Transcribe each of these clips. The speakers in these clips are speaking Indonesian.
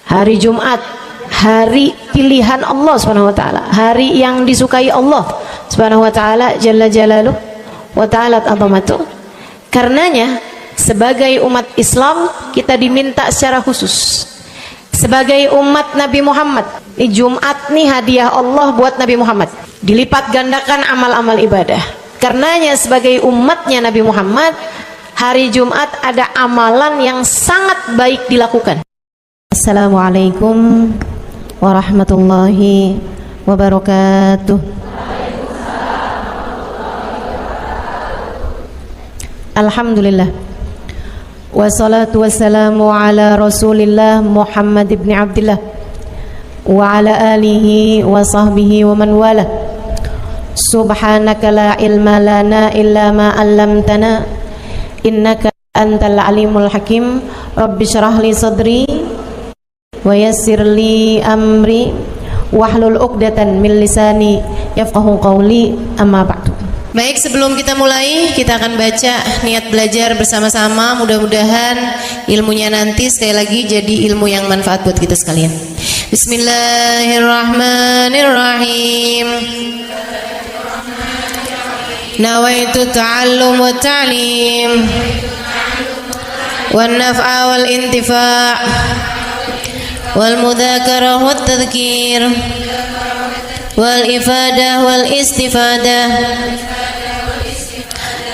Hari Jumat, hari pilihan Allah Subhanahu wa taala, hari yang disukai Allah Subhanahu wa taala jalla jalaluh wa ta'ala azamatuh. Karenanya sebagai umat Islam kita diminta secara khusus sebagai umat Nabi Muhammad, di Jumat nih hadiah Allah buat Nabi Muhammad, dilipat gandakan amal-amal ibadah. Karenanya sebagai umatnya Nabi Muhammad, hari Jumat ada amalan yang sangat baik dilakukan. Assalamualaikum warahmatullahi wabarakatuh. Alhamdulillah, wassalatu wassalamu ala rasulillah Muhammad ibn Abdillah wa ala alihi wa sahbihi wa man wala. Subhanaka la ilma lana illa ma 'allamtana innaka antal alimul hakim. Rabbi shrah li sadri wa yassir li amri wahlul 'uqdatan min lisani yafqahu qawli, amma ba'du. Baik, sebelum kita mulai, kita akan baca niat belajar bersama-sama. Mudah-mudahan ilmunya nanti sekali lagi jadi ilmu yang manfaat buat kita sekalian. Bismillahirrahmanirrahim. Nawaitu ta'allum wa ta'lim wan naf'a wal intifa' wal mudzakarah wat tadhkir wal ifadah wal istifadah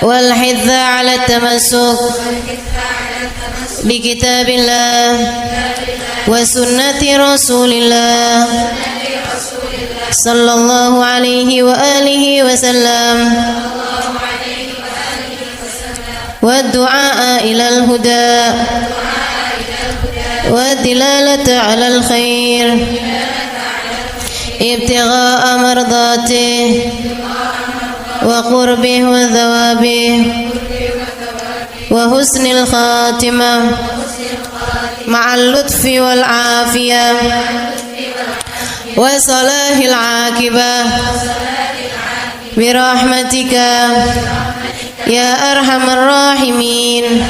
wal hidza 'ala tamassuk bi kitabillah wa sunnati rasulillah sallallahu alaihi wa alihi wasallam wa du'a ilal huda wa dilalata 'alal khair ibtigha'a mardatih wa qurbih wa thawabih wa husnil khatimah ma'al lutfi wal afiyah wa salahil aqibah birahmatika ya arhamar rahimin.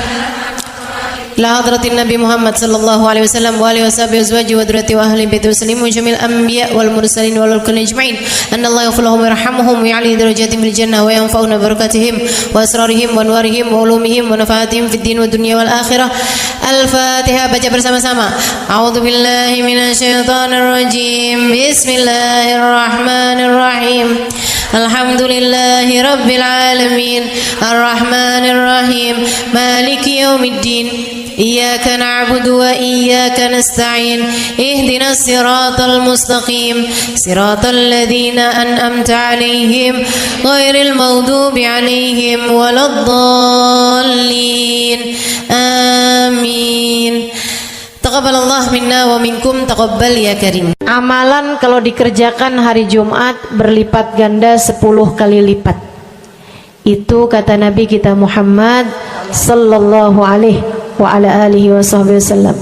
La hadratin Nabi Muhammad sallallahu alaihi wasallam wa alihi washabihi azwaji wa dzurriyyati wa ahli baiti muslimin jamil anbiya wal mursalin wal kulli ajma'in. Anallahu yaghfiruhum wa yarhamuhum wa ya'li darajatihim fil jannah wa yanfa'una barakatihim wa asrarihim wa anwarihim wa ulumihim wa nafaatihim fid din wa dunya wal akhirah. Al-Fatihah, baca bersama-sama. A'udzu billahi minasyaitonir rajim. Bismillahirrahmanirrahim. Alhamdulillahi rabbil alamin arrahmanir rahim maliki yaumiddin iyyaka na'budu wa iyyaka nasta'in ihdinas siratal mustaqim siratal ladzina an'amta 'alaihim ghairil maghdubi 'alaihim waladdallin. Amin. Taqabbalallah minna wa minkum, taqabbal ya karim. Amalan kalau dikerjakan hari Jumat berlipat ganda 10 kali lipat. Itu kata Nabi kita Muhammad sallallahu alaihi wa ala alihi wasallam.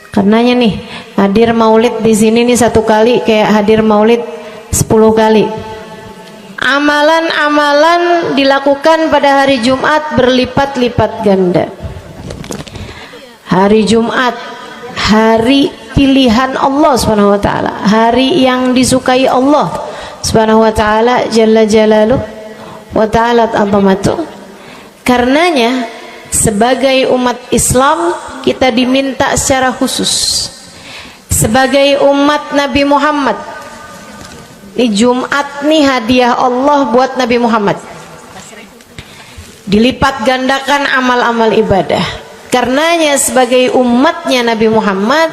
Karenanya nih, hadir maulid di sini nih 1 kali kayak hadir maulid 10 kali. Amalan-amalan dilakukan pada hari Jumat berlipat-lipat ganda. Hari Jumat, hari pilihan Allah Subhanahu wa taala, hari yang disukai Allah Subhanahu wa taala jalla jalaluh wa ta'ala azamatuh. Karenanya sebagai umat Islam kita diminta secara khusus sebagai umat Nabi Muhammad, di Jumat nih hadiah Allah buat Nabi Muhammad, dilipat gandakan amal-amal ibadah. Karenanya sebagai umatnya Nabi Muhammad,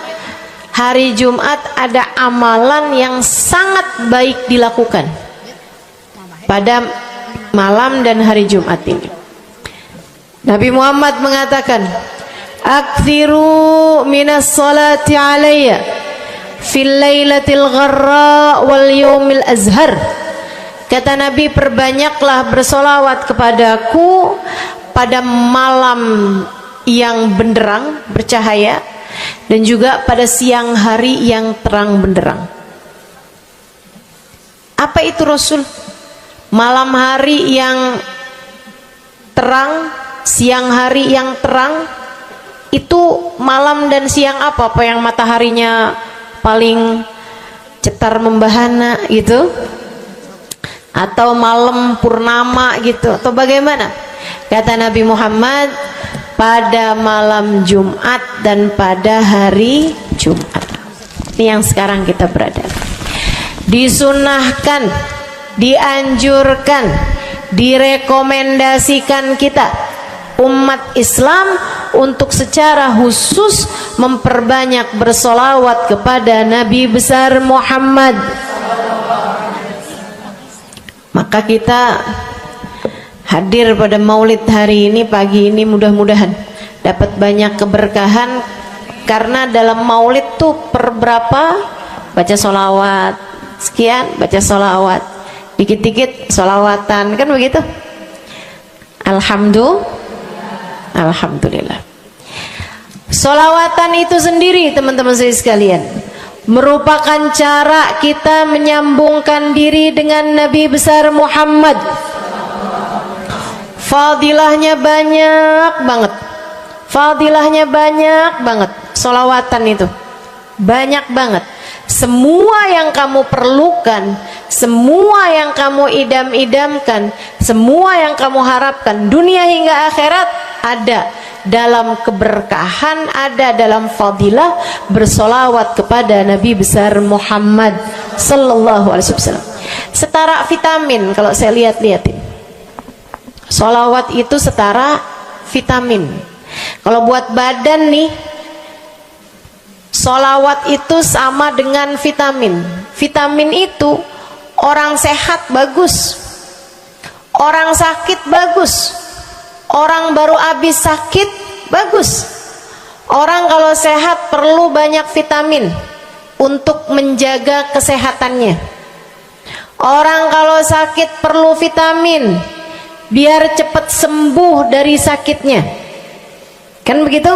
hari Jumat ada amalan yang sangat baik dilakukan pada malam dan hari Jumat ini. Nabi Muhammad mengatakan, "Aktsiru minas salati alayya fil lailatil gharra wal yaumil azhar." Kata Nabi, perbanyaklah bersolawat kepadaku pada malam yang benderang, bercahaya, dan juga pada siang hari yang terang benderang. Apa itu Rasul? Malam hari yang terang, siang hari yang terang, Itu malam dan siang apa yang mataharinya paling cetar membahana gitu, atau malam purnama gitu, atau bagaimana? Kata Nabi Muhammad, pada malam Jumat dan pada hari Jumat. Ini yang sekarang kita berada. Disunahkan, dianjurkan, direkomendasikan kita umat Islam untuk secara khusus memperbanyak bersolawat kepada Nabi besar Muhammad. Maka kita hadir pada maulid hari ini, pagi ini, mudah-mudahan dapat banyak keberkahan, karena dalam maulid tuh per berapa baca solawat sekian, baca solawat dikit-dikit, solawatan, kan begitu. Alhamdulillah. Solawatan itu sendiri, teman-teman saya sekalian, merupakan cara kita menyambungkan diri dengan Nabi besar Muhammad. Fadilahnya banyak banget, fadilahnya banyak banget. Solawatan itu banyak banget. Semua yang kamu perlukan, semua yang kamu idam-idamkan, semua yang kamu harapkan, dunia hingga akhirat, ada dalam keberkahan, ada dalam fadilah bersolawat kepada Nabi besar Muhammad sallallahu alaihi wasallam. Setara vitamin kalau saya lihat-lihatin. Solawat itu setara vitamin. Kalau buat badan nih, solawat itu sama dengan vitamin. Vitamin itu orang sehat bagus, orang sakit bagus, orang baru habis sakit bagus. Orang kalau sehat perlu banyak vitamin untuk menjaga kesehatannya. Orang kalau sakit perlu vitamin biar cepat sembuh dari sakitnya, kan begitu?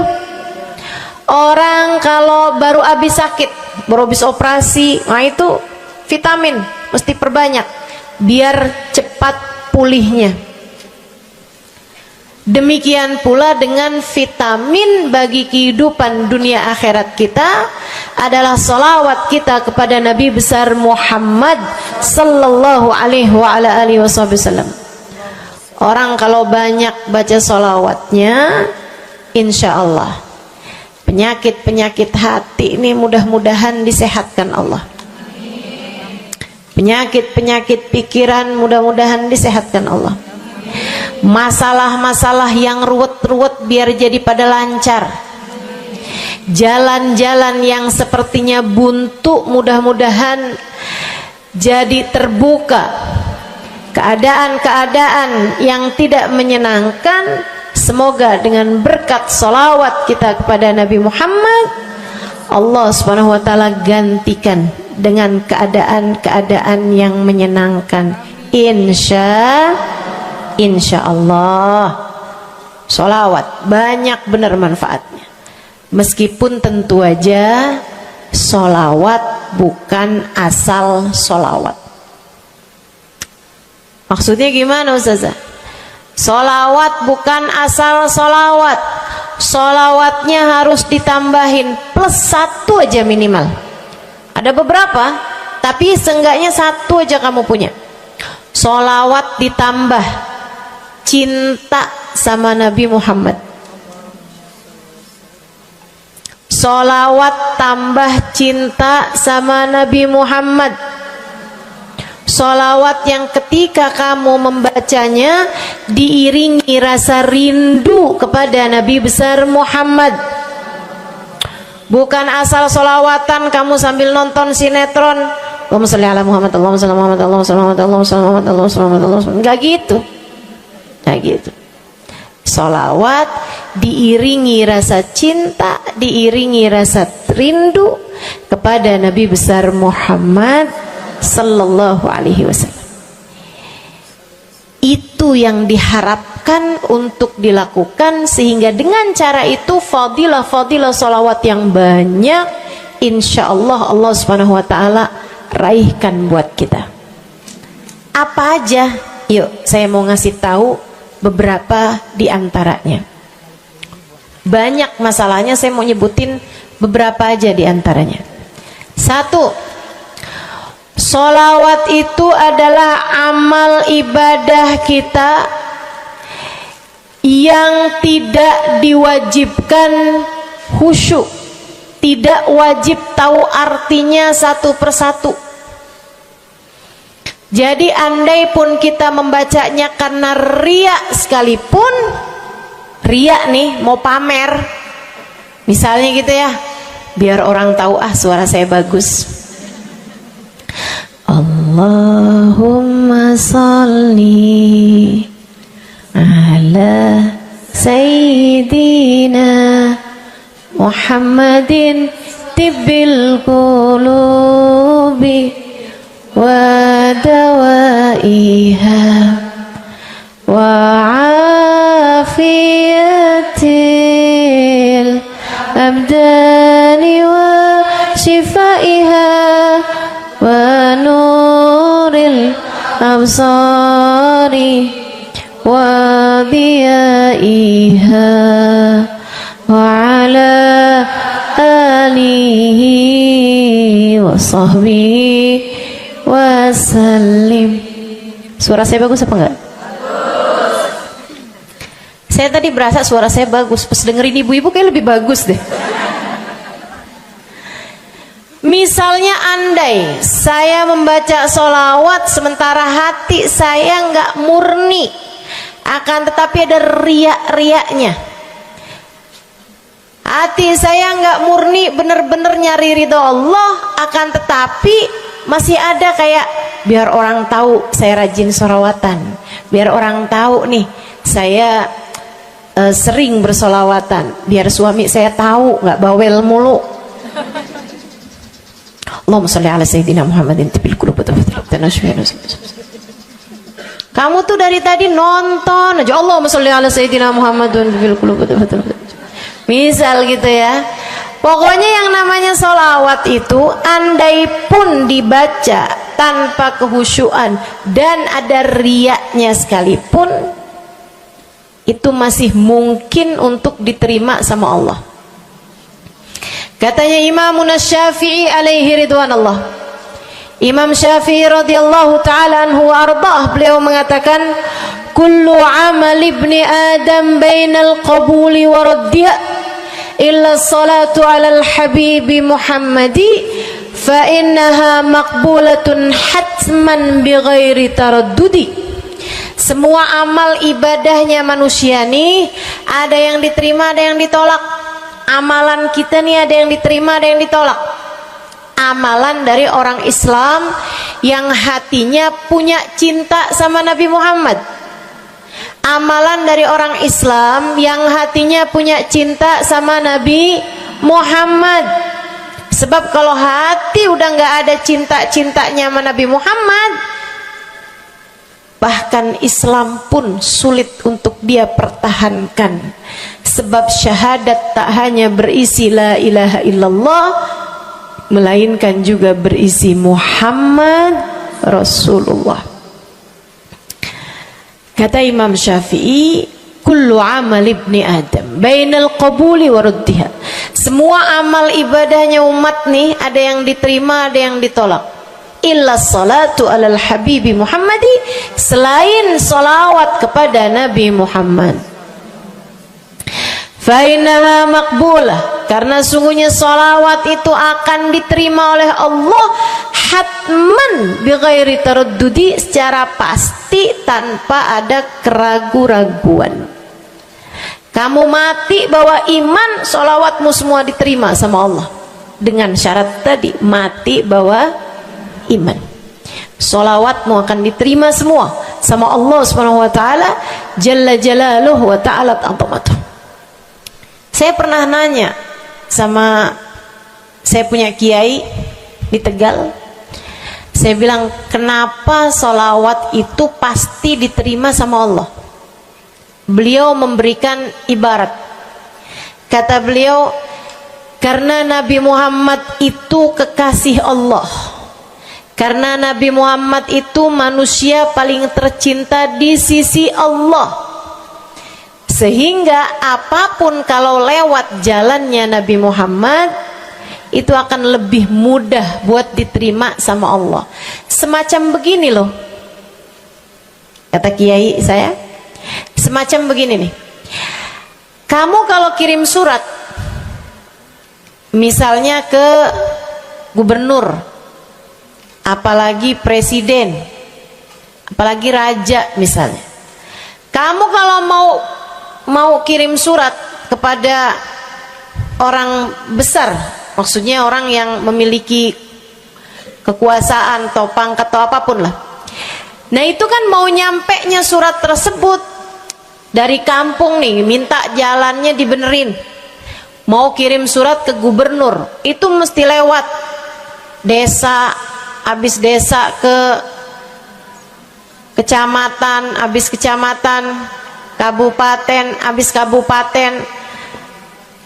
Orang kalau baru habis sakit, baru habis operasi, nah itu vitamin mesti perbanyak biar cepat pulihnya. Demikian pula dengan vitamin bagi kehidupan dunia akhirat kita adalah salawat kita kepada Nabi besar Muhammad sallallahu alaihi wasallam. Orang kalau banyak baca salawatnya, insya Allah penyakit-penyakit hati ini mudah-mudahan disehatkan Allah. Penyakit-penyakit pikiran mudah-mudahan disehatkan Allah. Masalah-masalah yang ruwet-ruwet biar jadi pada lancar. Jalan-jalan yang sepertinya buntu mudah-mudahan jadi terbuka. Keadaan-keadaan yang tidak menyenangkan, semoga dengan berkat salawat kita kepada Nabi Muhammad, Allah subhanahu wa ta'ala gantikan dengan keadaan-keadaan yang menyenangkan. Insya Allah. Salawat banyak benar manfaatnya. Meskipun tentu aja salawat bukan asal salawat. Maksudnya gimana Ustazah? Solawat bukan asal solawat. Solawatnya harus ditambahin plus 1 aja minimal. Ada beberapa, tapi seenggaknya 1 aja kamu punya. Solawat ditambah cinta sama Nabi Muhammad. Solawat tambah cinta sama Nabi Muhammad. Solawat yang ketika kamu membacanya diiringi rasa rindu kepada Nabi besar Muhammad. Bukan asal solawatan kamu sambil nonton sinetron, Allahumma sholli ala Muhammad, Allahumma sholli ala Muhammad, Allahumma sholli ala Muhammad, Allahumma sholli ala Muhammad, Allahumma sholli ala Muhammad. Enggak gitu. Enggak gitu. Solawat diiringi rasa cinta, diiringi rasa rindu kepada Nabi besar Muhammad sallallahu alaihi wasallam. Itu yang diharapkan untuk dilakukan, sehingga dengan cara itu fadilah-fadilah salawat yang banyak insyaallah Allah subhanahu wa ta'ala raihkan buat kita. Apa aja? Yuk saya mau ngasih tahu beberapa di antaranya. banyak masalahnya. Saya mau nyebutin beberapa aja di antaranya. Satu, sholawat itu adalah amal ibadah kita yang tidak diwajibkan khusyuk, tidak wajib tahu artinya satu persatu. Jadi andai pun kita membacanya karena riya sekalipun, riya nih mau pamer, misalnya gitu ya, biar orang tahu suara saya bagus. Allahumma sholli ala sayyidina Muhammadin tibbil qulubi wa dawaiha wa afiyatil abdani wa shifaiha wa nuril absari wa diyaiha wa ala alihi wa sahbihi wasallim. Suara saya bagus apa enggak? Bagus. Saya tadi berasa suara saya bagus, pas dengerin ibu-ibu kayak lebih bagus deh. Misalnya andai saya membaca sholawat sementara hati saya nggak murni, akan tetapi ada riak-riaknya. Hati saya nggak murni bener-bener nyari ridho Allah, akan tetapi masih ada kayak biar orang tahu saya rajin sholawatan, biar orang tahu nih saya sering bersolawatan, biar suami saya tahu nggak bawel mulu. Allahumma sholli ala sayyidina Muhammadin tibil qulubi. Kamu tuh dari tadi nonton aja Allahumma sholli ala sayyidina Muhammadin tibil qulubi. Misal gitu ya. Pokoknya yang namanya sholawat itu andai pun dibaca tanpa kehusyuan dan ada riaknya sekalipun, itu masih mungkin untuk diterima sama Allah. Katanya Imam Syafi'i alaihi ridwanallah, Imam Syafi'i radhiyallahu ta'ala anhu wa ardhah, beliau mengatakan kullu amal ibni adam bainal qabuli wa raddiya illa salatu alal habibi Muhammadi fa innaha maqbulatun hatman bighairi taraddudi. Semua amal ibadahnya manusia nih ada yang diterima, ada yang ditolak. Amalan kita nih ada yang diterima, ada yang ditolak. Amalan dari orang Islam yang hatinya punya cinta sama Nabi Muhammad, amalan dari orang Islam yang hatinya punya cinta sama Nabi Muhammad. Sebab kalau hati udah nggak ada cinta-cintanya sama Nabi Muhammad, bahkan Islam pun sulit untuk dia pertahankan. Sebab syahadat tak hanya berisi la ilaha illallah, melainkan juga berisi Muhammad Rasulullah. Kata Imam Syafi'i, kullu amal ibni adam bainal qabuli wa raddiha. Semua amal ibadahnya umat nih ada yang diterima, ada yang ditolak. Illa salatu alal habibi Muhammadi, selain salawat kepada Nabi Muhammad. Fa innaha maqbulah, karena sungguhnya salawat itu akan diterima oleh Allah hatman bighairi taraddudi, secara pasti tanpa ada keraguan-raguan. Kamu mati bawa iman, sholawatmu semua diterima sama Allah. Dengan syarat tadi, mati bawa iman, sholawatmu akan diterima semua sama Allah Subhanahu wa ta'ala Jalla Jalaluhu wa ta'alat azamatuh. Saya pernah nanya sama saya punya kiai di Tegal. Saya bilang, kenapa sholawat itu pasti diterima sama Allah? Beliau memberikan ibarat. Kata beliau, karena Nabi Muhammad itu kekasih Allah. Karena Nabi Muhammad itu manusia paling tercinta di sisi Allah. Sehingga apapun kalau lewat jalannya Nabi Muhammad itu akan lebih mudah buat diterima sama Allah. Semacam begini loh, kata kiai saya, semacam begini nih. Kamu kalau kirim surat misalnya ke gubernur, apalagi presiden, apalagi raja misalnya, kamu kalau mau kirim surat kepada orang besar, maksudnya orang yang memiliki kekuasaan atau pangkat atau apapun lah. Nah itu kan mau nyampe nya surat tersebut dari kampung nih, minta jalannya dibenerin, mau kirim surat ke gubernur, itu mesti lewat desa, habis desa ke kecamatan, habis kecamatan, kabupaten, habis kabupaten,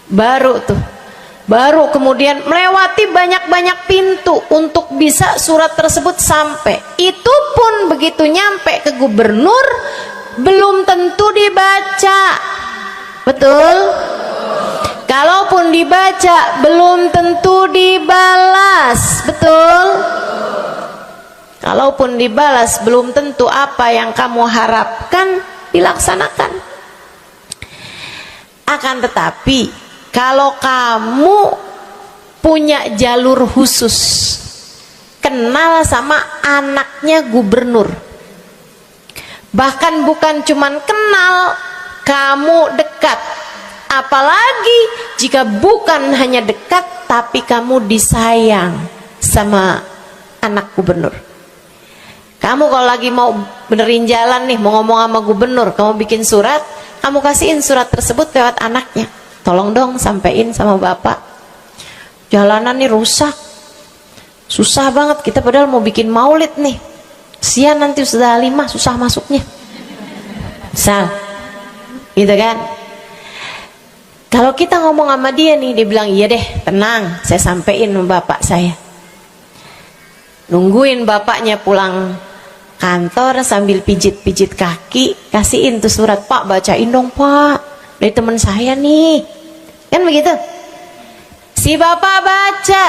baru kemudian melewati banyak-banyak pintu untuk bisa surat tersebut sampai. Itu pun begitu nyampe ke gubernur belum tentu dibaca, betul? Kalaupun dibaca belum tentu dibalas, betul? Kalaupun dibalas belum tentu apa yang kamu harapkan dilaksanakan. Akan tetapi kalau kamu punya jalur khusus, kenal sama anaknya gubernur, bahkan bukan cuman kenal, kamu dekat, apalagi jika bukan hanya dekat tapi kamu disayang sama anak gubernur. Kamu kalau lagi mau benerin jalan nih, mau ngomong sama gubernur, kamu bikin surat, kamu kasihin surat tersebut lewat anaknya, tolong dong sampein sama bapak, jalanan nih rusak, susah banget, kita padahal mau bikin maulid nih, sian nanti sudah 5 susah masuknya, misal gitu kan. Kalau kita ngomong sama dia nih, dia bilang iya deh, tenang, saya sampein sama bapak saya. Nungguin bapaknya pulang kantor sambil pijit-pijit kaki, kasihin tuh surat, Pak bacain dong Pak, dari teman saya nih, kan begitu. Si bapak baca,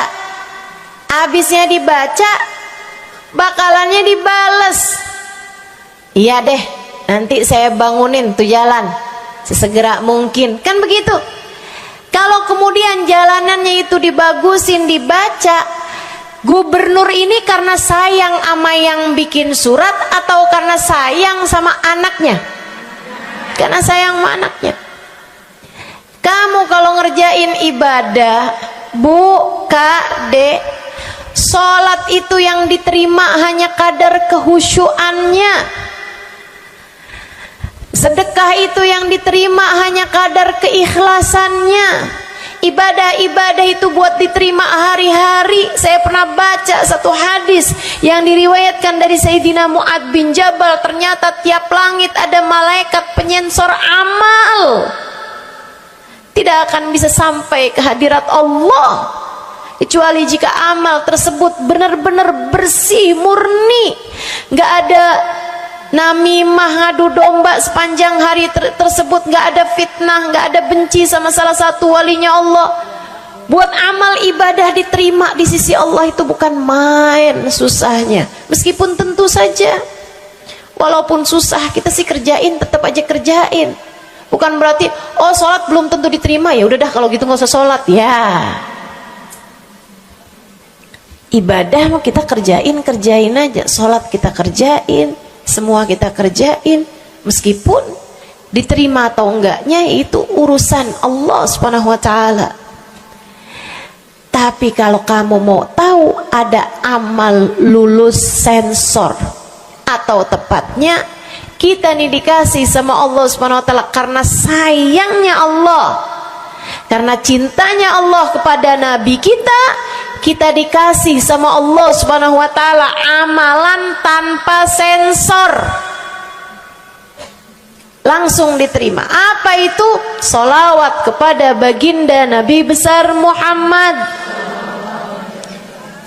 abisnya dibaca, bakalannya dibales, iya deh, nanti saya bangunin tuh jalan sesegera mungkin, kan begitu. Kalau kemudian jalanannya itu dibagusin, dibaca, gubernur ini karena sayang sama yang bikin surat atau karena sayang sama anaknya? Karena sayang sama anaknya. Kamu kalau ngerjain ibadah, Bu, Kak, Dek, sholat itu yang diterima hanya kadar kehusyuannya. Sedekah itu yang diterima hanya kadar keikhlasannya. Ibadah-ibadah itu buat diterima hari-hari. Saya pernah baca satu hadis yang diriwayatkan dari Sayyidina Mu'ad bin Jabal, ternyata tiap langit ada malaikat penyensor amal, tidak akan bisa sampai ke hadirat Allah kecuali jika amal tersebut benar-benar bersih, murni, nggak ada namimah, ngadu domba sepanjang hari tersebut, nggak ada fitnah, nggak ada benci sama salah satu walinya Allah. Buat amal ibadah diterima di sisi Allah itu bukan main susahnya. Meskipun tentu saja walaupun susah kita sih kerjain, tetap aja kerjain. Bukan berarti oh sholat belum tentu diterima, ya udah dah kalau gitu nggak usah sholat ya. Ibadah mau kita kerjain aja, sholat kita kerjain, semua kita kerjain, meskipun diterima atau enggaknya itu urusan Allah Subhanahu wa taala. Tapi kalau kamu mau tahu, ada amal lulus sensor, atau tepatnya kita nih dikasih sama Allah Subhanahu wa taala karena sayangnya Allah, karena cintanya Allah kepada nabi kita, kita dikasih sama Allah Subhanahu wa taala amalan tanpa sensor, langsung diterima. Apa itu? Sholawat kepada baginda Nabi besar Muhammad.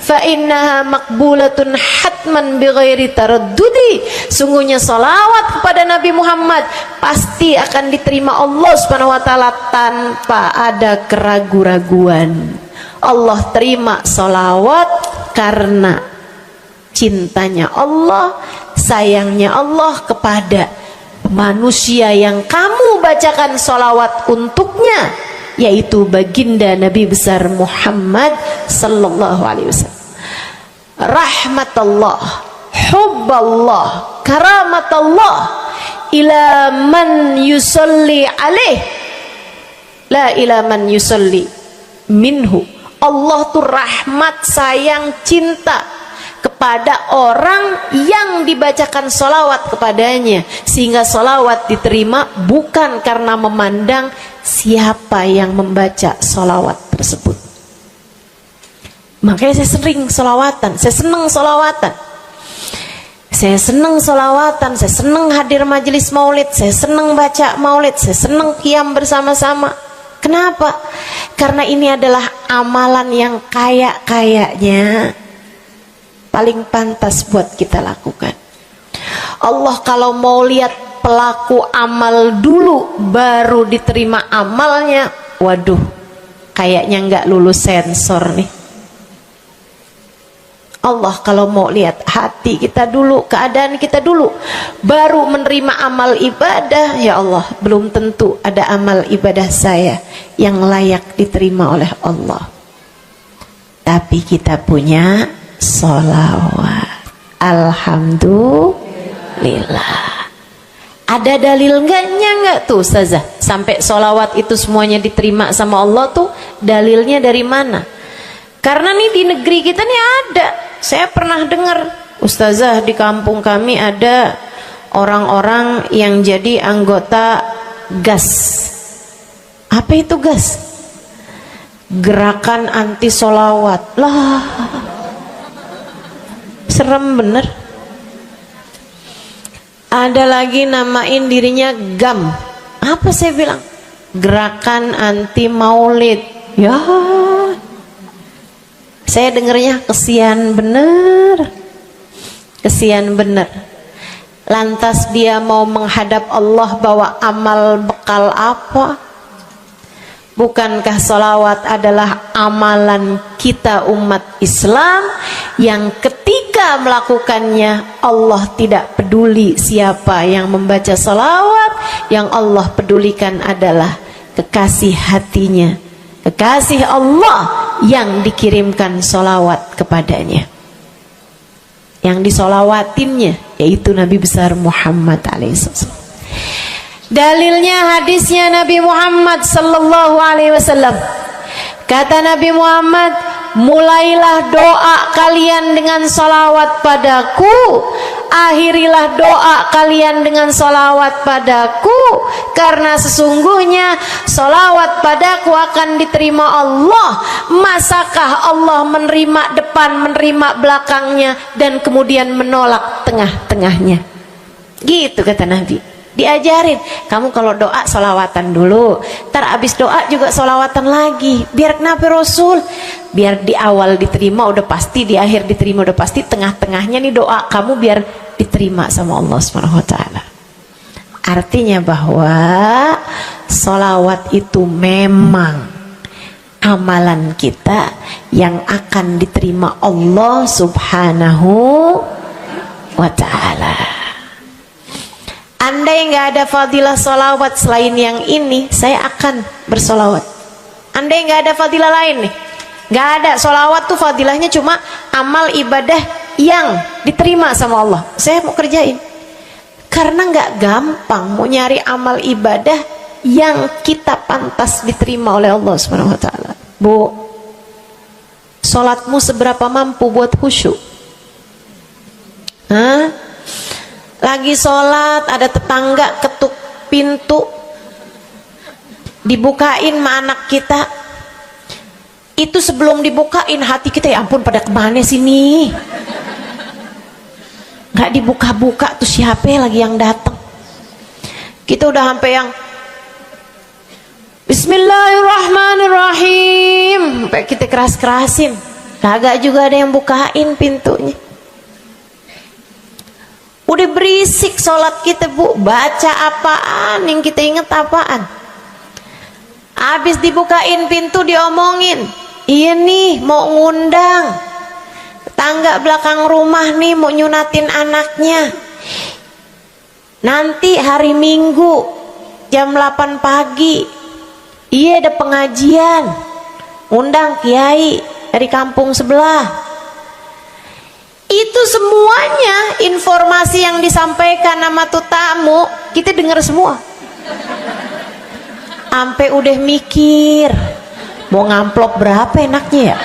fa innaha maqbulatun hatman bighairi taraddudi. Sungguhnya salawat kepada Nabi Muhammad pasti akan diterima Allah Subhanahu wa taala tanpa ada keraguan-raguan. Allah terima salawat karena cintanya Allah, sayangnya Allah kepada manusia yang kamu bacakan salawat untuknya, yaitu baginda Nabi besar Muhammad sallallahu alaihi wasallam. Rahmatullah, hubballah, karamatullah ila man yusalli alaih, la ila man yusalli minhu. Allah tuh rahmat, sayang, cinta kepada orang yang dibacakan solawat kepadanya, sehingga solawat diterima bukan karena memandang siapa yang membaca solawat tersebut. Makanya saya sering solawatan, saya senang solawatan, saya senang solawatan, saya senang hadir majelis maulid, saya senang baca maulid, saya senang qiyam bersama-sama. Kenapa? Karena ini adalah amalan yang kayaknya paling pantas buat kita lakukan. Allah kalau mau lihat pelaku amal dulu baru diterima amalnya, waduh, kayaknya nggak lulus sensor nih. Allah kalau mau lihat hati kita dulu, keadaan kita dulu, baru menerima amal ibadah, ya Allah, belum tentu ada amal ibadah saya yang layak diterima oleh Allah. Tapi kita punya sholawat, alhamdulillah. Ada dalil nggak tuh Ustazah sampai sholawat itu semuanya diterima sama Allah tuh? Dalilnya dari mana? Karena nih di negeri kita nih ada, saya pernah dengar Ustazah, di kampung kami ada orang-orang yang jadi anggota GAS. Apa itu GAS? Gerakan anti sholawat. Lah, serem bener. Ada lagi namain dirinya GAM. Apa saya bilang? Gerakan anti maulid. Ya, saya dengernya kesian bener, kesian bener. Lantas dia mau menghadap Allah bawa amal bekal apa? Bukankah sholawat adalah amalan kita umat Islam yang ketika melakukannya Allah tidak peduli siapa yang membaca sholawat, yang Allah pedulikan adalah kekasih hatinya, kekasih Allah yang dikirimkan sholawat kepadanya, yang disolawatinnya yaitu Nabi besar Muhammad alaihissalam. Dalilnya hadisnya Nabi Muhammad sallallahu alaihi wasallam. Kata Nabi Muhammad, mulailah doa kalian dengan salawat padaku, akhirilah doa kalian dengan salawat padaku, karena sesungguhnya salawat padaku akan diterima Allah. Masakah Allah menerima depan, menerima belakangnya, dan kemudian menolak tengah-tengahnya? Gitu kata Nabi. Diajarin, kamu kalau doa solawatan dulu, ntar abis doa juga solawatan lagi. Biar kenapa Rasul? Biar di awal diterima udah pasti, di akhir diterima udah pasti, tengah-tengahnya nih doa kamu biar diterima sama Allah Subhanahu wa taala. Artinya bahwa solawat itu memang amalan kita yang akan diterima Allah Subhanahu wa taala. Andai nggak ada fadilah solawat selain yang ini, saya akan bersolawat. Andai nggak ada fadilah lain nih, nggak ada solawat tuh fadilahnya cuma amal ibadah yang diterima sama Allah, saya mau kerjain. Karena nggak gampang mau nyari amal ibadah yang kita pantas diterima oleh Allah Subhanahu wa taala. Bu, sholatmu seberapa mampu buat khusyuk? Hah? Lagi sholat ada tetangga ketuk pintu, dibukain sama anak kita. Itu sebelum dibukain hati kita, ya ampun pada kemana sini? Gak dibuka-buka tuh siapa lagi yang datang? Kita udah sampai yang Bismillahirrahmanirrahim, sampai kita keras-kerasin. kagak juga ada yang bukain pintunya. Udah berisik sholat kita Bu, baca apaan, yang kita inget apaan. Habis dibukain pintu diomongin, iya nih mau ngundang tangga belakang rumah nih, mau nyunatin anaknya nanti hari Minggu jam 8 pagi, iya ada pengajian, undang kiai dari kampung sebelah. Itu semuanya informasi yang disampaikan sama tuh tamu kita dengar semua. Sampai udah mikir mau ngamplop berapa enaknya ya,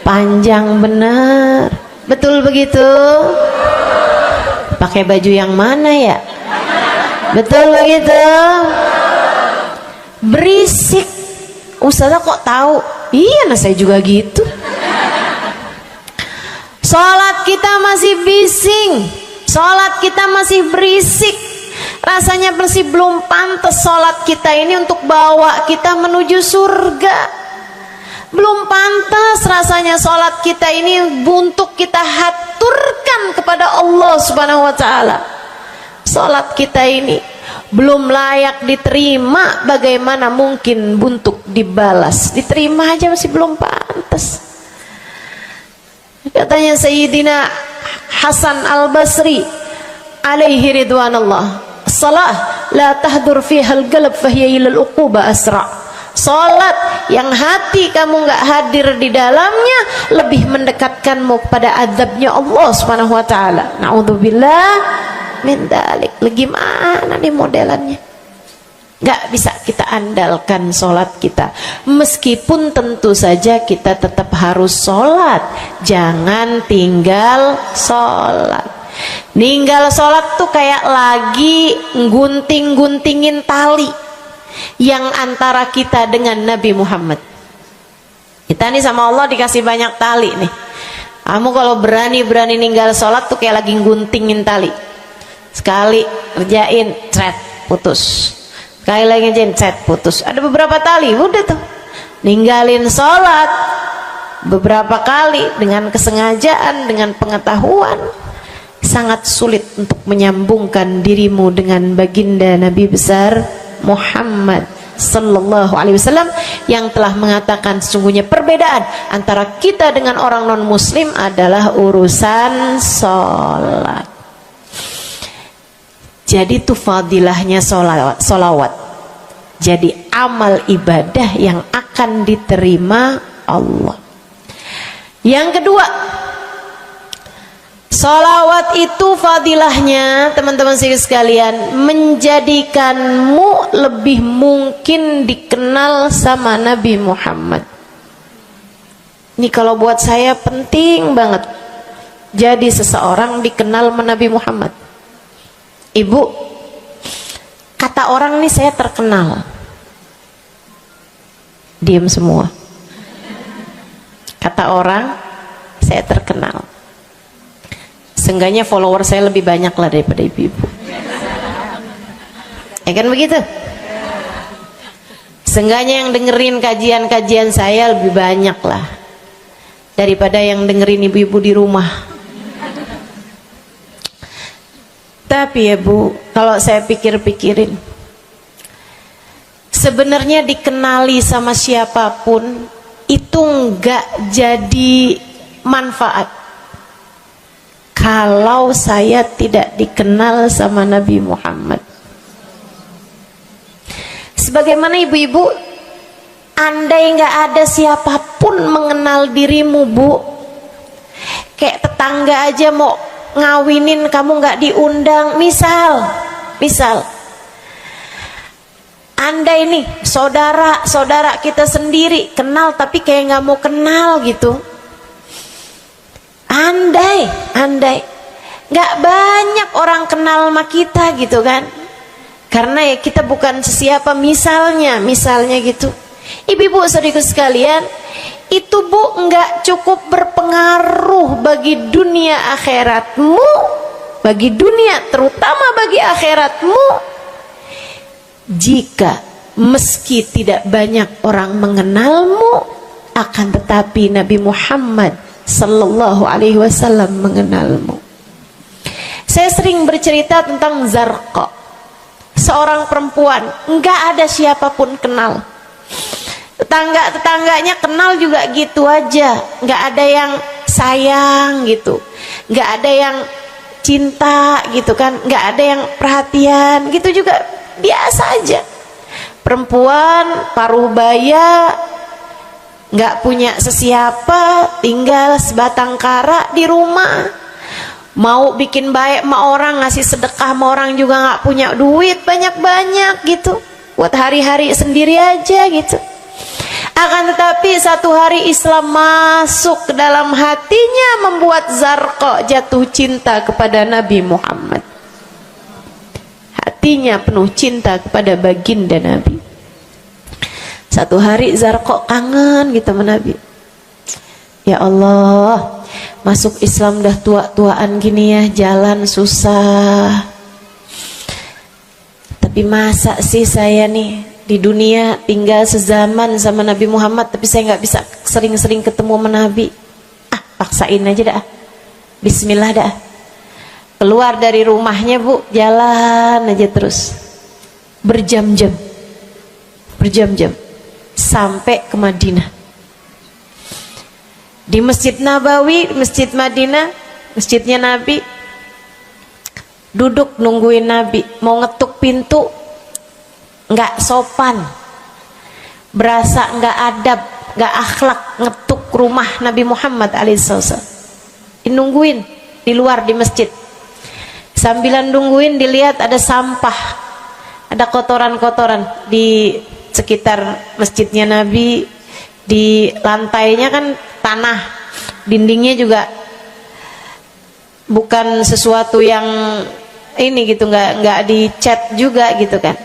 panjang bener, betul begitu? Pakai baju yang mana ya, betul begitu? Berisik. Ustazah kok tahu? Iya, nah saya juga gitu. Sholat kita masih bising, sholat kita masih berisik, rasanya masih belum pantas sholat kita ini untuk bawa kita menuju surga. Belum pantas rasanya sholat kita ini untuk kita haturkan kepada Allah Subhanahu wa ta'ala. Sholat kita ini belum layak diterima, bagaimana mungkin untuk dibalas? Diterima aja masih belum pantas. Katanya Sayyidina Hasan Al-Basri alaihi ridwanallah, salah la tahdur fiha al-qalb fahiya ila al-uquba asra. Salat yang hati kamu enggak hadir di dalamnya lebih mendekatkanmu kepada azabnya Allah Subhanahu wa taala. Naudzubillah min dzalik. Gimana nih modelannya? Gak bisa kita andalkan sholat kita, meskipun tentu saja kita tetap harus sholat. Jangan tinggal sholat. Ninggal sholat tuh kayak lagi gunting-guntingin tali yang antara kita dengan Nabi Muhammad. Kita nih sama Allah dikasih banyak tali nih. Kamu kalau berani-berani ninggal sholat tuh kayak lagi guntingin tali. Sekali kerjain, cret, putus. Sekali lagi jencet, putus. Ada beberapa tali, udah tuh ninggalin sholat beberapa kali dengan kesengajaan, dengan pengetahuan, sangat sulit untuk menyambungkan dirimu dengan baginda Nabi besar Muhammad sallallahu alaihi wasallam yang telah mengatakan sesungguhnya perbedaan antara kita dengan orang non muslim adalah urusan sholat. Jadi itu fadilahnya solawat. Jadi amal ibadah yang akan diterima Allah. Yang kedua, solawat itu fadilahnya teman-teman sekalian menjadikanmu lebih mungkin dikenal sama Nabi Muhammad. Ini kalau buat saya penting banget. Jadi seseorang dikenal sama Nabi Muhammad. Ibu, kata orang nih saya terkenal. Diam semua. Kata orang saya terkenal. Seenggaknya follower saya lebih banyak lah daripada ibu-ibu. Ya kan begitu? Seenggaknya yang dengerin kajian-kajian saya lebih banyak lah daripada yang dengerin ibu-ibu di rumah. Tapi ya Bu, kalau saya pikir-pikirin, sebenarnya dikenali sama siapapun itu enggak jadi manfaat kalau saya tidak dikenal sama Nabi Muhammad. Sebagaimana ibu-ibu, andai enggak ada siapapun mengenal dirimu Bu, kayak tetangga aja mau ngawinin kamu nggak diundang, misal andai nih saudara kita sendiri kenal tapi kayak nggak mau kenal gitu, andai nggak banyak orang kenal sama kita gitu kan, karena ya kita bukan sesiapa, misalnya gitu. Ibu-ibu saudaraku sekalian, itu Bu enggak cukup berpengaruh bagi dunia akhiratmu, bagi dunia terutama bagi akhiratmu, jika meski tidak banyak orang mengenalmu akan tetapi Nabi Muhammad sallallahu alaihi wasallam mengenalmu. Saya sering bercerita tentang Zarqa, seorang perempuan, enggak ada siapapun kenal. Tetangga-tetangganya kenal juga gitu aja, enggak ada yang sayang gitu, enggak ada yang cinta gitu kan, enggak ada yang perhatian gitu, juga biasa aja. Perempuan paruh baya, nggak punya sesiapa, tinggal sebatang kara di rumah. Mau bikin baik sama orang, ngasih sedekah sama orang juga nggak punya duit banyak-banyak gitu, buat hari-hari sendiri aja gitu. Akan tetapi satu hari Islam masuk ke dalam hatinya, membuat Zarqa jatuh cinta kepada Nabi Muhammad. Hatinya penuh cinta kepada baginda Nabi. Satu hari Zarqa kangen gitu sama Nabi. Ya Allah, masuk Islam dah tua-tuaan gini ya, jalan susah. Tapi masa sih saya nih di dunia tinggal sezaman sama Nabi Muhammad, tapi saya nggak bisa sering-sering ketemu sama Nabi. Paksain aja dah. Bismillah dah. Keluar dari rumahnya bu, jalan aja terus berjam-jam sampai ke Madinah. Di Masjid Nabawi, Masjid Madinah, masjidnya Nabi, duduk nungguin Nabi. Mau ngetuk pintu nggak sopan, berasa nggak adab, nggak akhlak ngetuk rumah Nabi Muhammad alaihissalam. Nungguin di luar di masjid. Sambilan nungguin dilihat ada sampah, ada kotoran-kotoran di sekitar masjidnya Nabi. Di lantainya kan tanah, dindingnya juga bukan sesuatu yang ini gitu, nggak dicat juga gitu kan.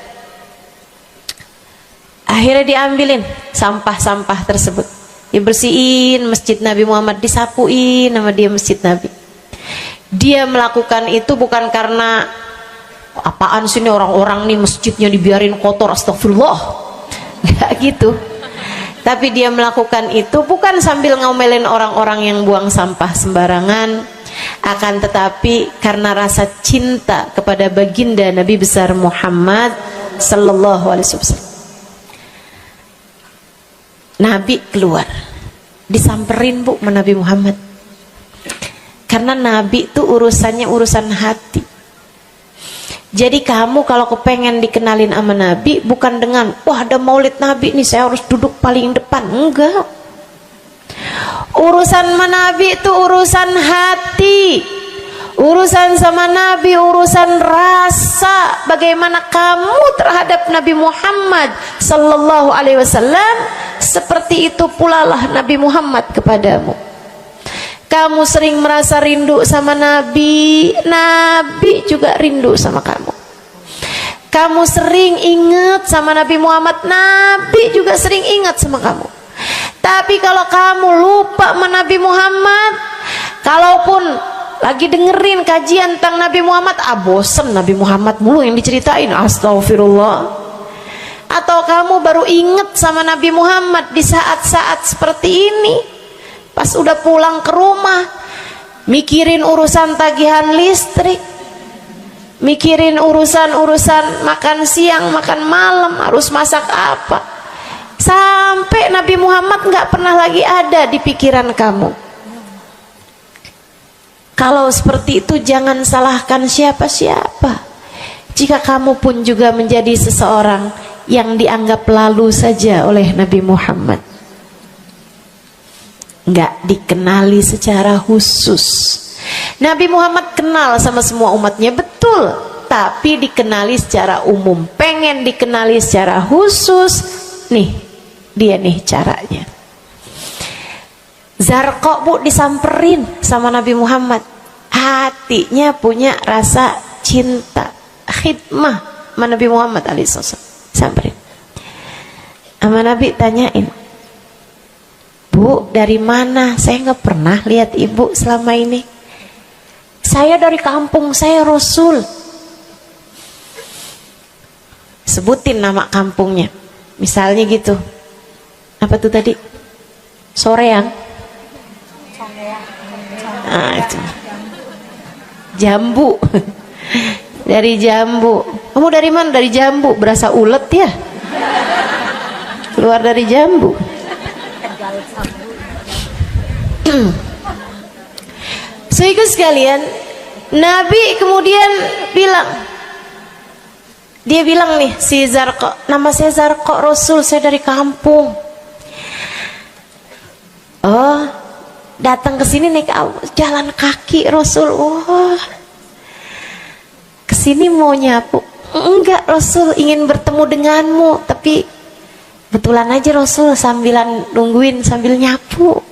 Akhirnya diambilin sampah-sampah tersebut, dibersihin masjid Nabi Muhammad, disapuin sama dia masjid Nabi. Dia melakukan itu bukan karena apaan sih ini orang-orang nih masjidnya dibiarin kotor, astagfirullah, nggak gitu. Tapi dia melakukan itu bukan sambil ngomelin orang-orang yang buang sampah sembarangan, akan tetapi karena rasa cinta kepada baginda Nabi besar Muhammad sallallahu alaihi wasallam. Nabi keluar, disamperin bu sama Nabi Muhammad. Karena Nabi itu urusannya urusan hati. Jadi kamu kalau kepengen dikenalin sama Nabi, bukan dengan wah ada maulid Nabi nih saya harus duduk paling depan, enggak. Urusan sama Nabi itu urusan hati. Urusan sama Nabi urusan rasa, bagaimana kamu terhadap Nabi Muhammad sallallahu alaihi wasallam, seperti itu pula lah Nabi Muhammad kepadamu. Kamu sering merasa rindu sama Nabi, Nabi juga rindu sama kamu. Kamu sering ingat sama Nabi Muhammad, Nabi juga sering ingat sama kamu. Tapi kalau kamu lupa sama Nabi Muhammad, kalaupun lagi dengerin kajian tentang Nabi Muhammad, bosen Nabi Muhammad mulu yang diceritain, astagfirullah. Atau kamu baru ingat sama Nabi Muhammad di saat-saat seperti ini, pas udah pulang ke rumah, mikirin urusan tagihan listrik, mikirin urusan makan siang, makan malam, harus masak apa, sampai Nabi Muhammad nggak pernah lagi ada di pikiran kamu. Kalau seperti itu jangan salahkan siapa-siapa. Jika kamu pun juga menjadi seseorang yang dianggap lalu saja oleh Nabi Muhammad, nggak dikenali secara khusus. Nabi Muhammad kenal sama semua umatnya, betul, tapi dikenali secara umum. Pengen dikenali secara khusus, nih dia nih caranya. Zarqa bu disamperin sama Nabi Muhammad, hatinya punya rasa cinta, khidmah sama Nabi Muhammad alaihissalam. Samperin sama Nabi, tanyain, Bu, dari mana? Saya nggak pernah lihat ibu selama ini. Saya dari kampung, saya Rasul. Sebutin nama kampungnya. Misalnya gitu. Apa tuh tadi? Soreang. Nah, itu. Jambu. Dari jambu. Kamu dari mana? Dari jambu. Berasa ulet ya? Keluar dari jambu. Sehingga sekalian, Nabi kemudian bilang, dia bilang nih si Zarqa, nama saya Zarqa Rasul, saya dari kampung. Oh, datang ke sini naik jalan kaki Rasul. Wah, kesini mau nyapu? Enggak Rasul, ingin bertemu denganmu, tapi betulan aja Rasul sambilan nungguin sambil nyapu.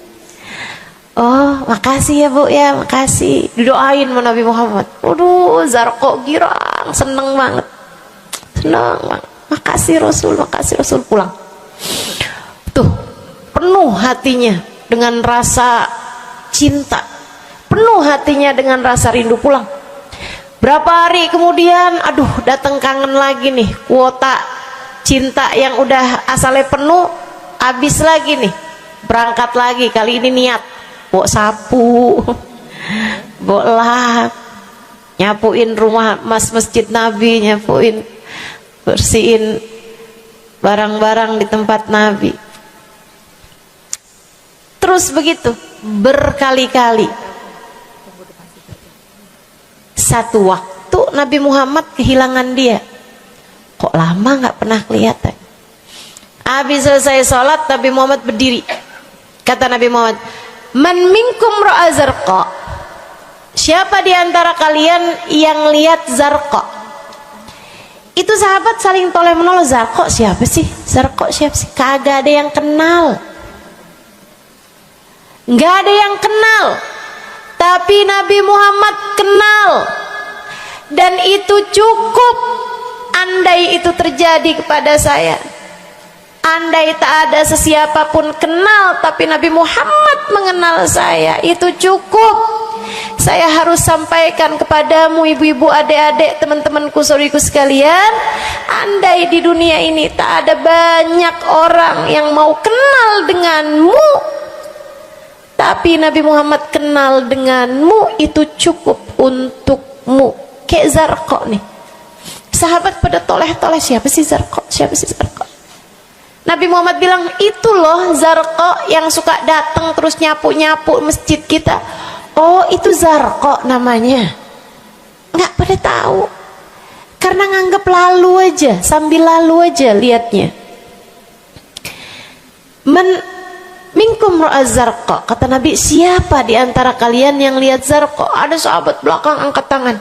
Oh, makasih ya Bu ya, makasih. Didoain sama Nabi Muhammad. Waduh, Zarqa girang, seneng banget. Seneng banget. Makasih Rasul pulang. Tuh, penuh hatinya dengan rasa cinta. Penuh hatinya dengan rasa rindu pulang. Berapa hari kemudian, aduh, datang kangen lagi nih. Kuota cinta yang udah asalnya penuh, habis lagi nih. Berangkat lagi, kali ini niat bawa sapu, bawa lap, nyapuin rumah masjid Nabi, nyapuin, bersihin barang-barang di tempat Nabi. Terus begitu berkali-kali. Satu waktu Nabi Muhammad kehilangan dia. Kok lama nggak pernah kelihatan. Habis selesai sholat, Nabi Muhammad berdiri. Kata Nabi Muhammad, man minkum ra'a Zarqa, siapa di antara kalian yang lihat Zarqa? Itu sahabat saling toleh menolong. Zarqa siapa sih? Zarqa siapa sih? Kagak ada yang kenal, nggak ada yang kenal. Tapi Nabi Muhammad kenal, dan itu cukup. Andai itu terjadi kepada saya, andai tak ada sesiapa pun kenal, tapi Nabi Muhammad mengenal saya, itu cukup. Saya harus sampaikan kepadamu ibu-ibu, adik-adik, teman-temanku, saudariku sekalian, andai di dunia ini tak ada banyak orang yang mau kenal denganmu, tapi Nabi Muhammad kenal denganmu, itu cukup untukmu. Kayak Zarqa nih, sahabat pada toleh-toleh, siapa sih Zarqa? Siapa sih Zarqa? Nabi Muhammad bilang, itu loh Zarqa yang suka datang terus nyapu-nyapu masjid kita. Oh, itu Zarqa namanya. Nggak pada tahu, karena nganggap lalu aja, sambil lalu aja liatnya. Minkum ra'a Zarqa, kata Nabi, siapa di antara kalian yang lihat Zarqa? Ada sahabat belakang angkat tangan.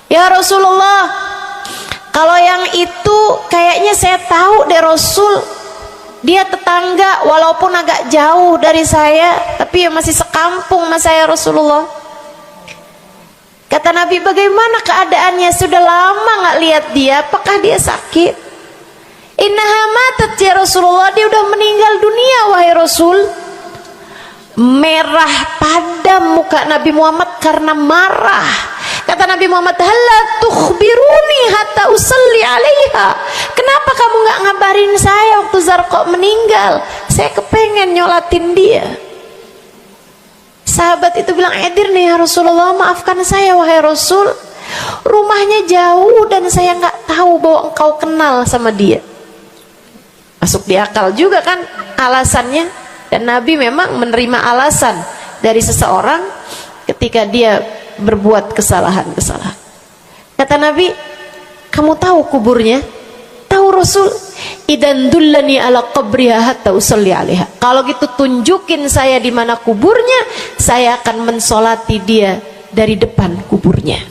Ya Rasulullah, kalau yang itu kayaknya saya tahu deh Rasul. Dia tetangga, walaupun agak jauh dari saya, tapi ya masih sekampung sama saya Rasulullah. Kata Nabi, bagaimana keadaannya? Sudah lama nggak lihat dia, apakah dia sakit? Innaha matat ya Rasulullah, dia udah meninggal dunia wahai Rasul. Merah padam muka Nabi Muhammad karena marah. Kata Nabi Muhammad, halla tukhbiruni hatta usalli alaiha. Kenapa kamu nggak ngabarin saya waktu Zarqa meninggal? Saya kepengen nyolatin dia. Sahabat itu bilang, edir nih ya Rasulullah, maafkan saya wahai Rasul, rumahnya jauh dan saya nggak tahu bahwa engkau kenal sama dia. Masuk di akal juga kan alasannya. Dan Nabi memang menerima alasan dari seseorang ketika dia berbuat kesalahan-kesalahan. Kata Nabi, kamu tahu kuburnya? Tahu Rasul? Idan dullani ala qabriha hatta usalli alaiha. Kalau gitu tunjukin saya di mana kuburnya, saya akan mensolati dia dari depan kuburnya.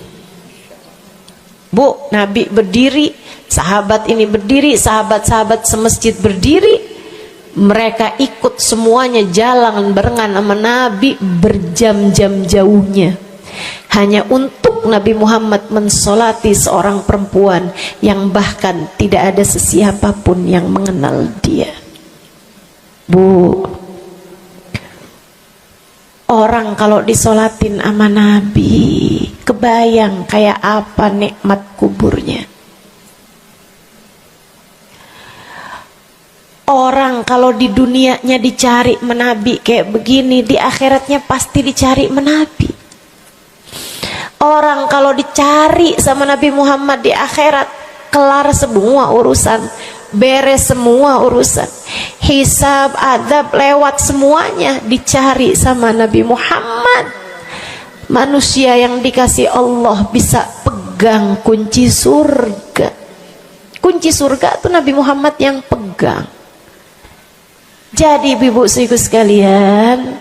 Bu, Nabi berdiri, sahabat ini berdiri, sahabat-sahabat semasjid berdiri. Mereka ikut semuanya jalan barengan sama Nabi berjam-jam jauhnya, hanya untuk Nabi Muhammad mensolati seorang perempuan yang bahkan tidak ada sesiapa pun yang mengenal dia. Bu, orang kalau disolatin sama Nabi, kebayang kayak apa nikmat kuburnya. Orang Orang kalau di dunianya dicari menabi kayak begini, di akhiratnya pasti dicari menabi. Orang kalau dicari sama Nabi Muhammad di akhirat, kelar semua urusan, beres semua urusan, hisab, adab lewat semuanya, dicari sama Nabi Muhammad. Manusia yang dikasih Allah bisa pegang kunci surga. Kunci surga itu Nabi Muhammad yang pegang. Jadi ibu-ibu sekalian,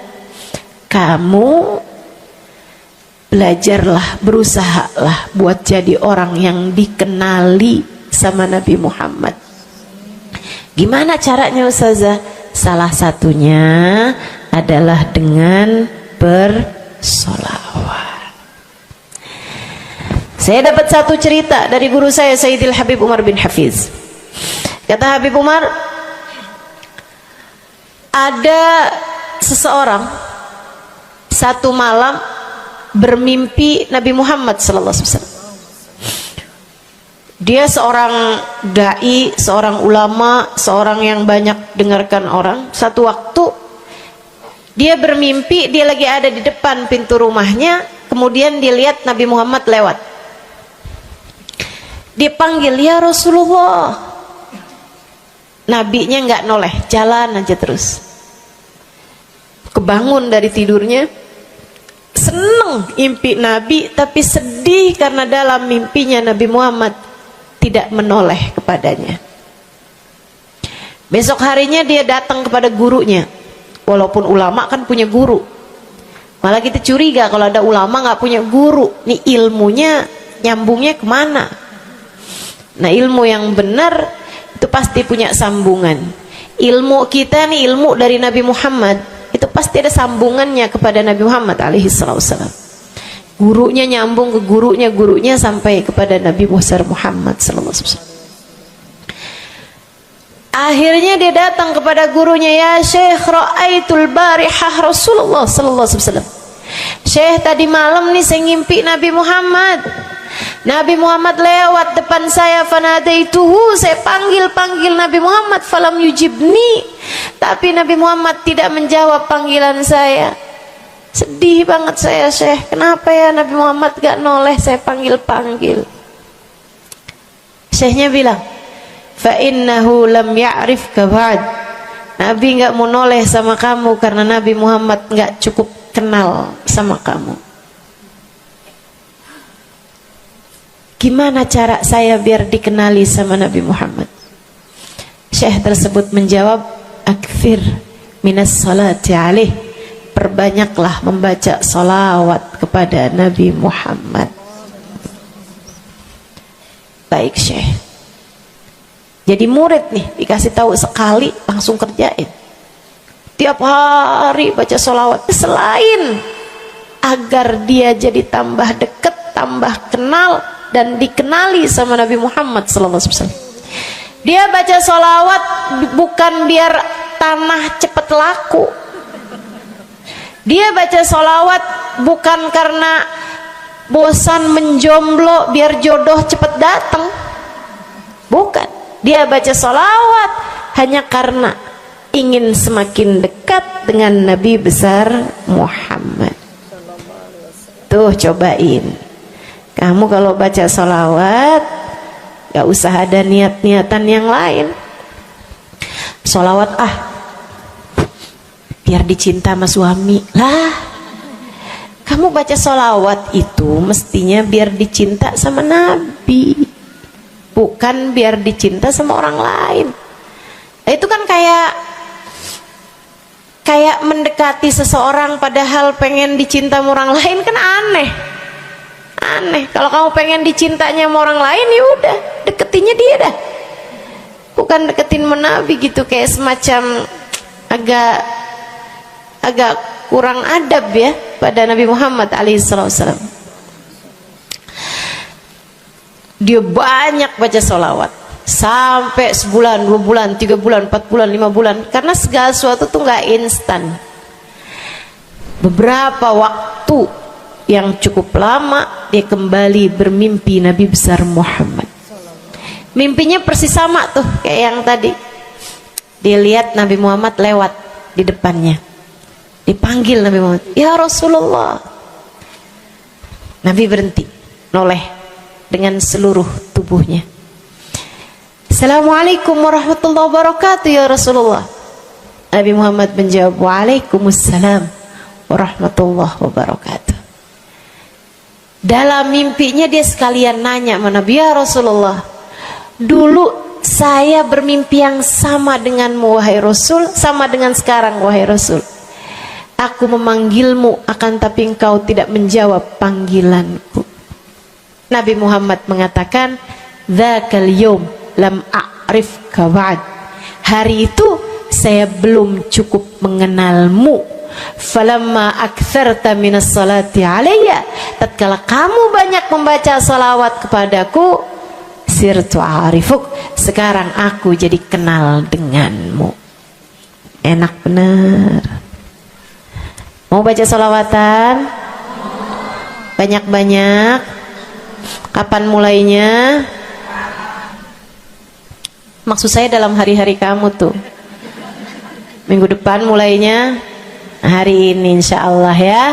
kamu belajarlah, berusahalah buat jadi orang yang dikenali sama Nabi Muhammad. Gimana caranya Ustazah? Salah satunya adalah dengan bersolawat. Saya dapat satu cerita dari guru saya, Sayyidil Habib Umar bin Hafiz. Kata Habib Umar, ada seseorang satu malam bermimpi Nabi Muhammad sallallahu alaihi wasallam. Dia seorang dai, seorang ulama, seorang yang banyak dengarkan orang. Satu waktu dia bermimpi, dia lagi ada di depan pintu rumahnya, kemudian dia lihat Nabi Muhammad lewat. Dia panggil, ya Rasulullah. Nabinya nggak noleh, jalan aja terus. Kebangun dari tidurnya, seneng impi Nabi, tapi sedih karena dalam mimpinya Nabi Muhammad tidak menoleh kepadanya. Besok harinya dia datang kepada gurunya. Walaupun ulama kan punya guru, malah kita curiga kalau ada ulama nggak punya guru. Nih ilmunya nyambungnya kemana? Nah, ilmu yang benar itu pasti punya sambungan. Ilmu kita nih, ilmu dari Nabi Muhammad, itu pasti ada sambungannya kepada Nabi Muhammad alaihi wasallam. Gurunya nyambung ke gurunya sampai kepada Nabi Muhammad sallallahu alaihi wasallam. Akhirnya dia datang kepada gurunya, ya Syekh, ra'aitul barihah Rasulullah sallallahu alaihi wasallam. Syekh, tadi malam nih saya ngimpi Nabi Muhammad. Nabi Muhammad lewat depan saya, fanadaituhu, saya panggil Nabi Muhammad, falam yujibni, tapi Nabi Muhammad tidak menjawab panggilan saya. Sedih banget saya, Syekh, kenapa ya Nabi Muhammad gak noleh saya panggil. Syekhnya bilang, fa innahu lam ya'rifka ba'd. Nabi gak mau noleh sama kamu karena Nabi Muhammad gak cukup kenal sama kamu. Gimana cara saya biar dikenali sama Nabi Muhammad? Syekh tersebut menjawab, akfir minas salati alaih, perbanyaklah membaca salawat kepada Nabi Muhammad. Baik Syekh. Jadi murid nih, dikasih tahu sekali langsung kerjain. Tiap hari baca salawat. Selain agar dia jadi tambah dekat, tambah kenal, dan dikenali sama Nabi Muhammad sallallahu alaihi wasallam. Dia baca sholawat bukan biar tanah cepat laku. Dia baca sholawat bukan karena bosan menjomblo biar jodoh cepat datang. Bukan. Dia baca sholawat hanya karena ingin semakin dekat dengan Nabi besar Muhammad. Tuh cobain. Kamu kalau baca sholawat gak usah ada niat-niatan yang lain. Sholawat biar dicinta sama suami lah. Kamu baca sholawat itu mestinya biar dicinta sama Nabi, bukan biar dicinta sama orang lain. Itu kan kayak mendekati seseorang padahal pengen dicinta sama orang lain, kan aneh. Kalau kamu pengen dicintanya sama orang lain, ya udah deketinnya dia dah, bukan deketin Nabi gitu, kayak semacam agak kurang adab ya pada Nabi Muhammad alaihissalam. Dia banyak baca sholawat sampai sebulan, 2 bulan, 3 bulan, 4 bulan, 5 bulan, karena segala sesuatu tuh nggak instan. Beberapa waktu yang cukup lama dia kembali bermimpi Nabi besar Muhammad. Mimpinya persis sama tuh kayak yang tadi. Dilihat Nabi Muhammad lewat di depannya. Dipanggil Nabi Muhammad, "Ya Rasulullah." Nabi berhenti, noleh dengan seluruh tubuhnya. "Assalamualaikum warahmatullahi wabarakatuh ya Rasulullah." Nabi Muhammad menjawab, "Waalaikumsalam warahmatullahi wabarakatuh." Dalam mimpinya dia sekalian nanya sama Nabi, "Ya Rasulullah, dulu saya bermimpi yang sama denganmu wahai Rasul, sama dengan sekarang wahai Rasul. Aku memanggilmu akan tapi engkau tidak menjawab panggilanku." Nabi Muhammad mengatakan, "Dzakal yaum lam a'rifka ba'd." Hari itu saya belum cukup mengenalmu. Falamma aktsarta minas salati alayya, tatkala kamu banyak membaca salawat kepadaku, sirtu arifuk, sekarang aku jadi kenal denganmu. Enak bener. Mau baca salawatan? Banyak-banyak. Kapan mulainya? Maksud saya dalam hari-hari kamu tuh. Minggu depan mulainya, hari ini insya Allah ya.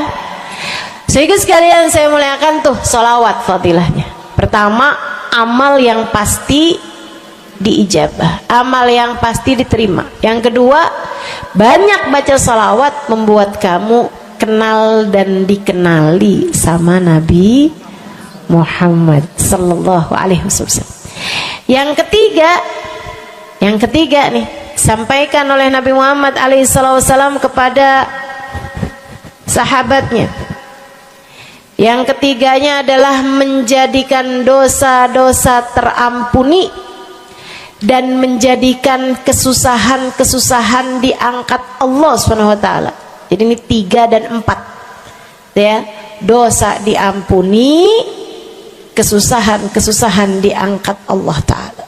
Sehingga sekalian saya muliakan tuh salawat fadilahnya. Pertama, amal yang pasti diijabah, amal yang pasti diterima. Yang kedua, banyak baca salawat membuat kamu kenal dan dikenali sama Nabi Muhammad sallallahu alaihi wasallam. Yang ketiga nih, sampaikan oleh Nabi Muhammad alaihi wasallam kepada sahabatnya. Yang ketiganya adalah menjadikan dosa-dosa terampuni dan menjadikan kesusahan-kesusahan diangkat Allah Subhanahu wa taala. Jadi ini 3 dan 4. Ya, dosa diampuni, kesusahan-kesusahan diangkat Allah taala.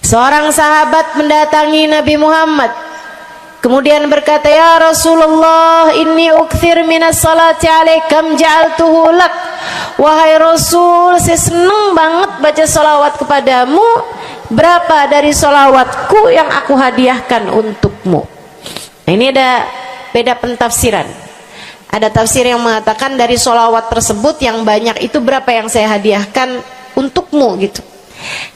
Seorang sahabat mendatangi Nabi Muhammad, kemudian berkata, "Ya Rasulullah, inni ukthir minas salati alaikam ja'altuhu lak." Wahai Rasul, saya senang banget baca salawat kepadamu. Berapa dari salawatku yang aku hadiahkan untukmu? Nah, ini ada beda pentafsiran. Ada tafsir yang mengatakan dari salawat tersebut yang banyak itu berapa yang saya hadiahkan untukmu gitu.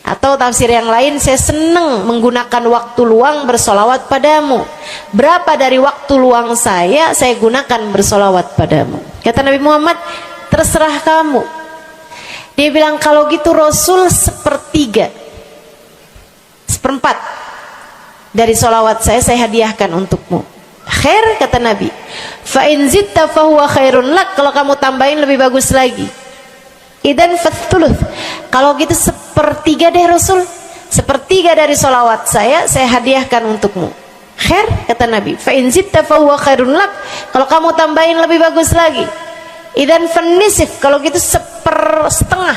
Atau tafsir yang lain, saya senang menggunakan waktu luang bersolawat padamu. Berapa dari waktu luang saya gunakan bersolawat padamu? Kata Nabi Muhammad, terserah kamu. Dia bilang, kalau gitu Rasul 1/3, 1/4 dari solawat saya hadiahkan untukmu. Khair, kata Nabi. Fa in zitta fahuwa khairun lak. Kalau kamu tambahin lebih bagus lagi. Idan fathuluth. Kalau gitu 1/3 deh Rasul. 1/3 dari solawat saya hadiahkan untukmu. Khair, kata Nabi. Fa in zitta fahuwa khairun lak. Kalau kamu tambahin lebih bagus lagi. Idan fanisif. Kalau gitu 1/2.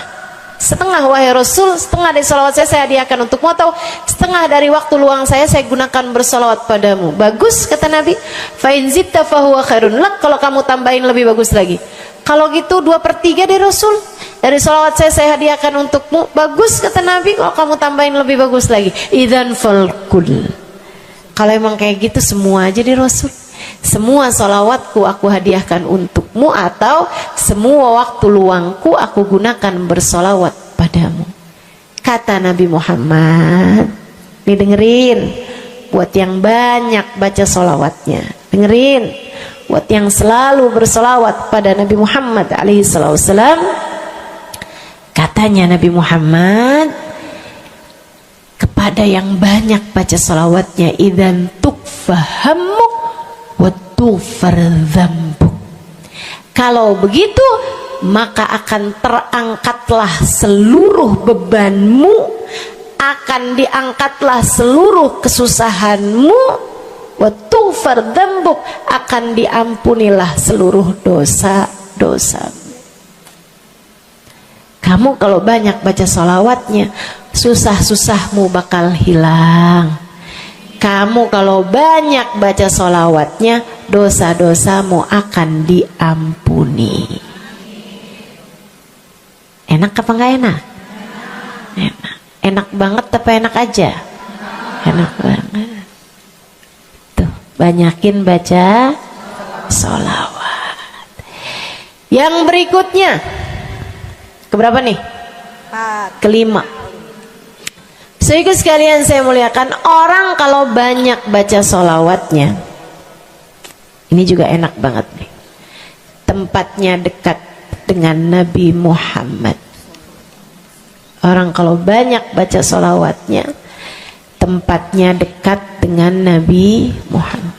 Setengah wahai Rasul, setengah dari solawat saya hadiahkan untukmu, atau setengah dari waktu luang saya gunakan bersolawat padamu. Bagus, kata Nabi. Fa in zitta fahuwa khairun lak. Kalau kamu tambahin lebih bagus lagi. Kalau gitu 2/3 deh Rasul, dari solawat saya hadiahkan untukmu. Bagus, kata Nabi. Kalau kamu tambahin lebih bagus lagi. Idzan falkul. Kalau emang kayak gitu semua aja di Rasul. Semua solawatku aku hadiahkan untukmu, atau semua waktu luangku aku gunakan bersolawat padamu. Kata Nabi Muhammad, nih dengerin, buat yang banyak baca solawatnya, dengerin, buat yang selalu bersolawat pada Nabi Muhammad alaihi wasallam. Katanya Nabi Muhammad kepada yang banyak baca solawatnya, idzan tukfahamuk wa tughfar dzambuk. Kalau begitu maka akan terangkatlah seluruh bebanmu, akan diangkatlah seluruh kesusahanmu, wa tughfar dzambuk, akan diampunilah seluruh dosa-dosamu. Kamu kalau banyak baca sholawatnya, susah-susahmu bakal hilang. Kamu kalau banyak baca sholawatnya, dosa-dosamu akan diampuni. Enak apa enggak enak? Enak. Enak banget apa enak aja? Enak banget. Tuh, banyakin baca sholawat. Yang berikutnya, keberapa nih? Kelima. Saudara sekalian saya muliakan, orang kalau banyak baca sholawatnya, ini juga enak banget nih. Tempatnya dekat dengan Nabi Muhammad. Orang kalau banyak baca sholawatnya, tempatnya dekat dengan Nabi Muhammad.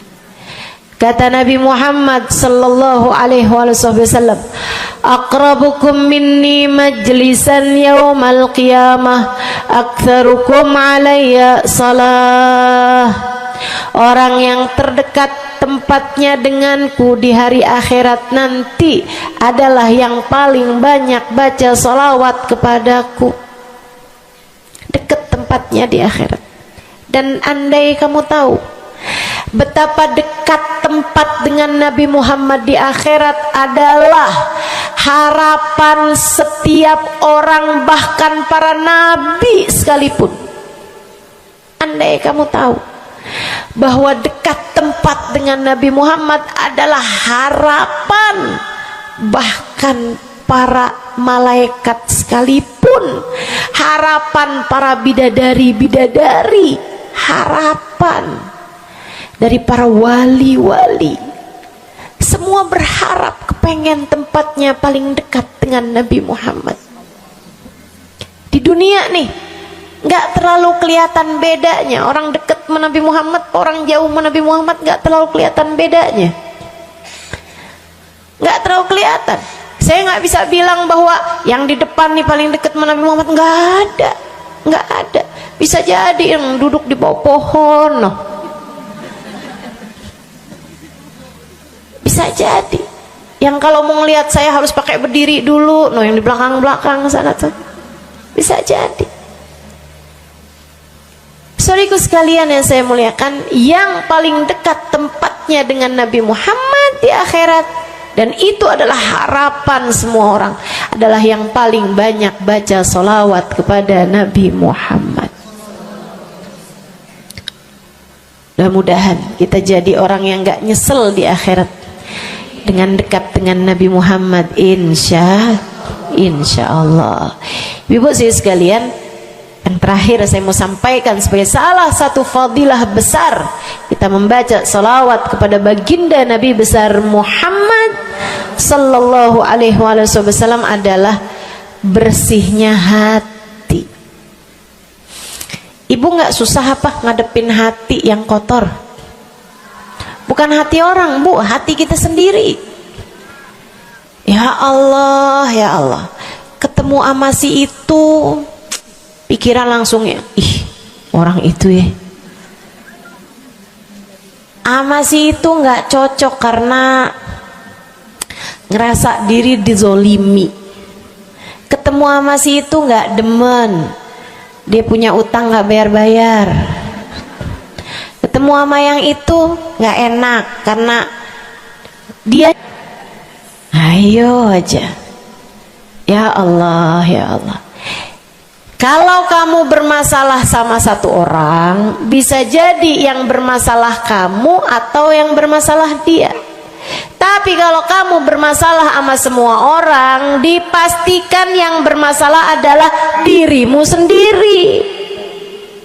Kata Nabi Muhammad sallallahu alaihi wasallam, aqrabukum minni majlisan yaumal qiyamah aktsarukum alayya salah. Orang yang terdekat tempatnya denganku di hari akhirat nanti adalah yang paling banyak baca salawat kepadaku. Dekat tempatnya di akhirat. Dan andai kamu tahu betapa dekat tempat dengan Nabi Muhammad di akhirat adalah harapan setiap orang, bahkan para nabi sekalipun. Andai kamu tahu bahwa dekat tempat dengan Nabi Muhammad adalah harapan bahkan para malaikat sekalipun, harapan para bidadari-bidadari, harapan dari para wali-wali, semua berharap kepengen tempatnya paling dekat dengan Nabi Muhammad. Di dunia nih nggak terlalu kelihatan bedanya orang dekat sama Nabi Muhammad, orang jauh sama Nabi Muhammad, nggak terlalu kelihatan bedanya, nggak terlalu kelihatan. Saya nggak bisa bilang bahwa yang di depan nih paling dekat sama Nabi Muhammad, nggak ada, nggak ada. Bisa jadi yang duduk di bawah pohon, no. Bisa jadi yang kalau mau ngelihat saya harus pakai berdiri dulu, no, yang di belakang-belakang sana tuh. Bisa jadi. Saudaraku sekalian yang saya muliakan, yang paling dekat tempatnya dengan Nabi Muhammad di akhirat, dan itu adalah harapan semua orang, adalah yang paling banyak baca sholawat kepada Nabi Muhammad. Mudah-mudahan kita jadi orang yang gak nyesel di akhirat dengan dekat dengan Nabi Muhammad, insya Allah. Ibu saya sekalian, yang terakhir saya mau sampaikan sebagai salah satu fadilah besar kita membaca salawat kepada baginda Nabi besar Muhammad sallallahu alaihi wasallam adalah bersihnya hati. Ibu nggak susah apa ngadepin hati yang kotor? Bukan hati orang, Bu, hati kita sendiri. Ya Allah, ya Allah, ketemu sama si itu, pikiran langsung ya, ih orang itu ya, sama si itu nggak cocok karena ngerasa diri dizolimi. Ketemu sama si itu nggak demen, dia punya utang nggak bayar-bayar. Ketemu sama yang itu nggak enak karena dia, ayo aja. Ya Allah, ya Allah. Kalau kamu bermasalah sama satu orang, bisa jadi yang bermasalah kamu atau yang bermasalah dia. Tapi kalau kamu bermasalah sama semua orang, dipastikan yang bermasalah adalah dirimu sendiri.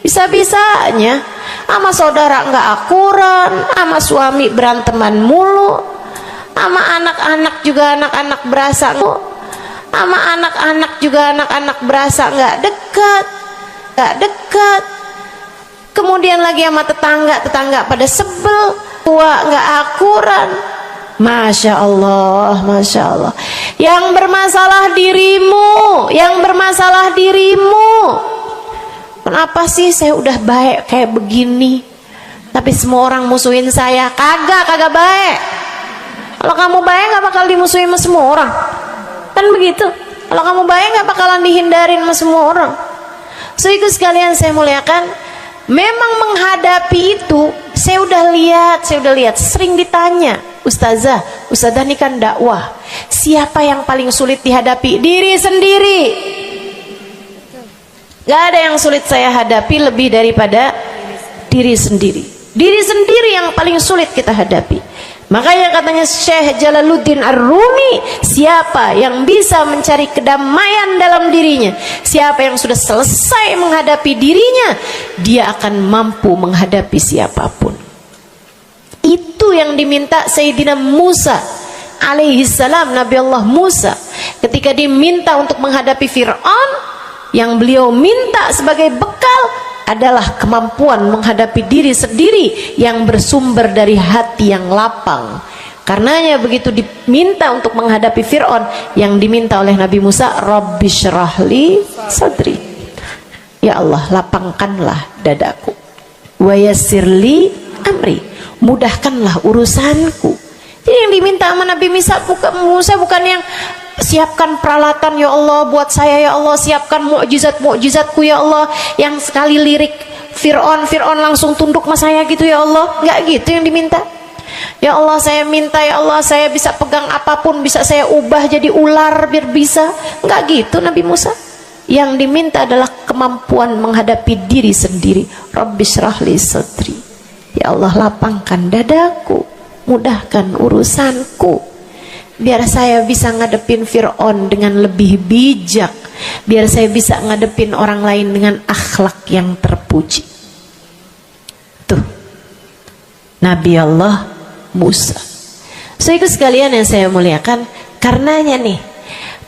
Bisa-bisanya sama saudara nggak akuran, sama suami beranteman mulu, sama anak-anak juga anak-anak berasa, sama anak-anak juga anak-anak berasa nggak dekat. Kemudian lagi sama tetangga pada sebel, tua nggak akuran. Masya Allah, Masya Allah. Yang bermasalah dirimu. Kenapa sih saya udah baik kayak begini, tapi semua orang musuhin saya? Kagak baik. Kalau kamu baik nggak bakal dimusuhin sama semua orang, kan begitu. Kalau kamu baik nggak bakalan dihindarin sama semua orang. So itu sekalian saya muliakan, memang menghadapi itu saya udah lihat, sering ditanya, Ustazah ini kan dakwah, siapa yang paling sulit dihadapi? Diri sendiri. Gak ada yang sulit saya hadapi lebih daripada diri sendiri. Diri sendiri yang paling sulit kita hadapi. Makanya katanya Syekh Jalaluddin Ar-Rumi, siapa yang bisa mencari kedamaian dalam dirinya, siapa yang sudah selesai menghadapi dirinya, dia akan mampu menghadapi siapapun. Itu yang diminta Sayyidina Musa alaihi salam, Nabi Allah Musa, ketika diminta untuk menghadapi Fir'aun, yang beliau minta sebagai bekal adalah kemampuan menghadapi diri sendiri yang bersumber dari hati yang lapang. Karenanya begitu diminta untuk menghadapi Fir'aun, yang diminta oleh Nabi Musa, Rabbi syrahli sadri, ya Allah lapangkanlah dadaku, wa yassirli amri, mudahkanlah urusanku. Jadi yang diminta sama Nabi Musa bukan yang siapkan peralatan ya Allah buat saya, ya Allah siapkan mukjizat-mukjizatku ya Allah, yang sekali lirik Fir'aun langsung tunduk sama saya gitu ya Allah. Enggak gitu yang diminta. Ya Allah saya minta, ya Allah saya bisa pegang apapun, bisa saya ubah jadi ular biar bisa. Enggak gitu Nabi Musa. Yang diminta adalah kemampuan menghadapi diri sendiri. Rabbi syrahli sadri, ya Allah lapangkan dadaku, mudahkan urusanku, biar saya bisa ngadepin Fir'aun dengan lebih bijak, biar saya bisa ngadepin orang lain dengan akhlak yang terpuji. Tuh Nabi Allah Musa. So itu sekalian yang saya muliakan, karenanya nih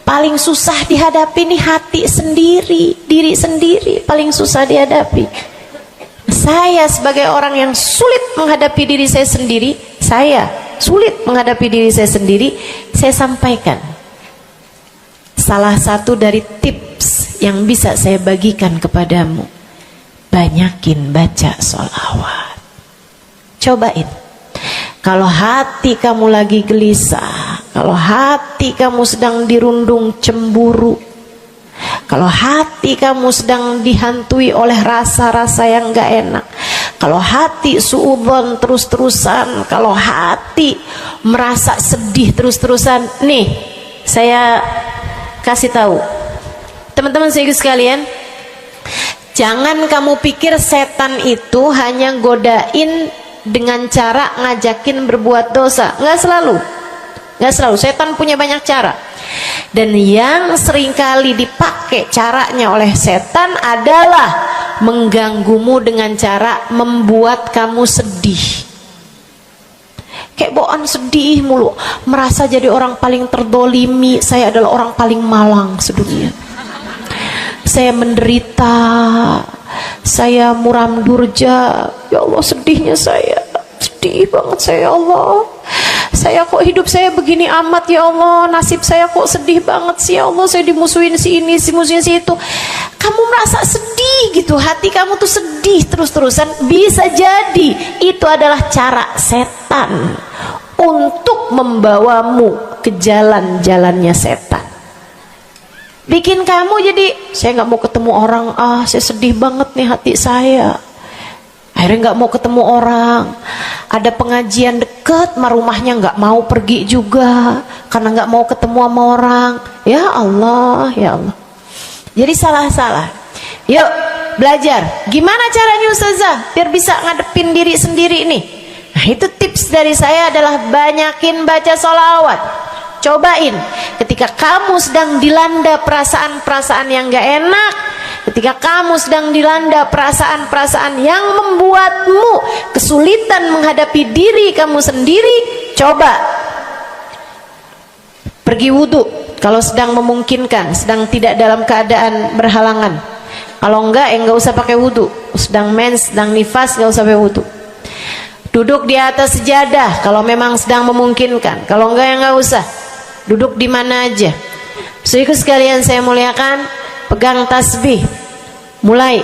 paling susah dihadapi nih hati sendiri, diri sendiri paling susah dihadapi. Saya sebagai orang yang sulit menghadapi diri saya sendiri, saya sampaikan salah satu dari tips yang bisa saya bagikan kepadamu: banyakin baca sholawat. Cobain. Kalau hati kamu lagi gelisah, kalau hati kamu sedang dirundung cemburu, kalau hati kamu sedang dihantui oleh rasa-rasa yang gak enak, kalau hati suudzon terus-terusan, kalau hati merasa sedih terus-terusan, nih saya kasih tahu teman-teman saya sekalian, jangan kamu pikir setan itu hanya godain dengan cara ngajakin berbuat dosa. Nggak selalu. Setan punya banyak cara. Dan yang seringkali dipakai caranya oleh setan adalah mengganggumu dengan cara membuat kamu sedih. Kayak bawaan sedih mulu, merasa jadi orang paling terdolimi. Saya adalah orang paling malang sedunia. Saya menderita, saya muram durja, ya Allah sedihnya saya, sedih banget saya, ya Allah saya kok hidup saya begini amat ya Allah, nasib saya kok sedih banget sih ya Allah, saya dimusuhin si ini, si musuhin si itu. Kamu merasa sedih gitu, hati kamu tuh sedih terus-terusan, bisa jadi itu adalah cara setan untuk membawamu ke jalan-jalannya setan, bikin kamu jadi saya nggak mau ketemu orang, saya sedih banget nih hati saya, akhirnya nggak mau ketemu orang. Ada pengajian deket sama rumahnya nggak mau pergi juga karena nggak mau ketemu sama orang. Ya Allah, ya Allah. Jadi salah-salah. Yuk belajar gimana caranya Ustazah biar bisa ngadepin diri sendiri nih. Nah itu tips dari saya adalah banyakin baca sholawat. Cobain ketika kamu sedang dilanda perasaan-perasaan yang gak enak, ketika kamu sedang dilanda perasaan-perasaan yang membuatmu kesulitan menghadapi diri kamu sendiri, coba pergi wudhu kalau sedang memungkinkan, sedang tidak dalam keadaan berhalangan. Kalau enggak enggak usah pakai wudhu, sedang mens, sedang nifas enggak usah pakai wudhu. Duduk di atas sejadah kalau memang sedang memungkinkan, kalau enggak ya enggak usah. Duduk di mana aja. Saudaraku sekalian saya muliakan, pegang tasbih. Mulai.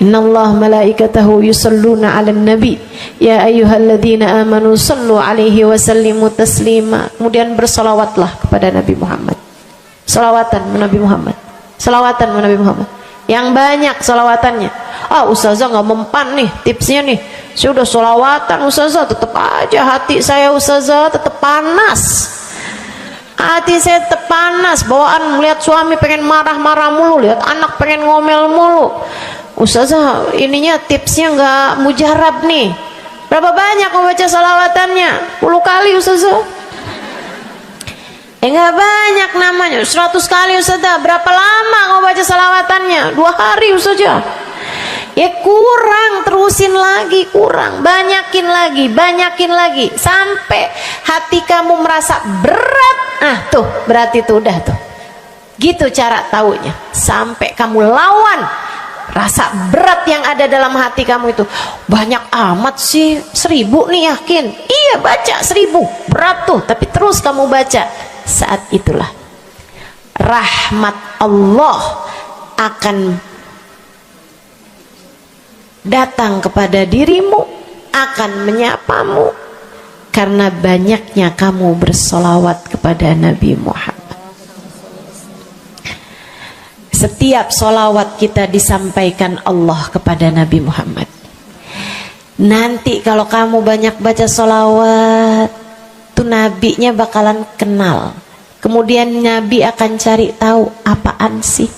Innallaha malaikatahu yusalluna 'alan nabi ya ayyuhalladzina amanu sallu 'alaihi wa sallimu taslima. Kemudian bersolawatlah kepada Nabi Muhammad. Solawatan Nabi Muhammad. Solawatan Nabi Muhammad. Yang banyak solawatannya. Ustazah nggak mempan nih tipsnya nih. Saya udah solawatan Ustazah, tetap aja hati saya Ustazah tetap panas. Hati saya tetap panas, bawaan melihat suami pengen marah-marah mulu, lihat anak pengen ngomel mulu. Ustazah ininya tipsnya nggak mujarab nih. Berapa banyak mau baca salawatannya? 10 kali Ustazah. Nggak banyak namanya, 100 kali Ustazah. Berapa lama mau baca salawatannya? 2 hari Ustazah. Ya kurang, terusin lagi, kurang, banyakin lagi sampai hati kamu merasa berat. Tuh berarti tuh udah tuh. Gitu cara taunya. Sampai kamu lawan rasa berat yang ada dalam hati kamu itu. Banyak amat sih, 1000 nih yakin. Iya baca 1000, berat tuh, tapi terus kamu baca. Saat itulah rahmat Allah akan datang kepada dirimu, akan menyapamu karena banyaknya kamu bersolawat kepada Nabi Muhammad. Setiap solawat kita disampaikan Allah kepada Nabi Muhammad. Nanti kalau kamu banyak baca solawat, tuh nabinya bakalan kenal. Kemudian Nabi akan cari tahu apaan sih.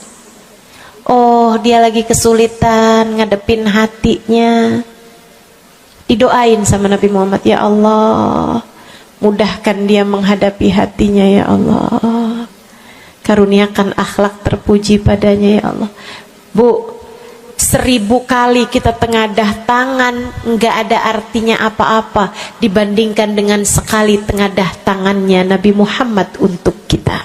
Oh, dia lagi kesulitan ngadepin hatinya. Didoain sama Nabi Muhammad, ya Allah, mudahkan dia menghadapi hatinya ya Allah. Karuniakan akhlak terpuji padanya ya Allah. Bu, 1000 kali kita tengadah tangan nggak ada artinya apa-apa dibandingkan dengan sekali tengadah tangannya Nabi Muhammad untuk kita.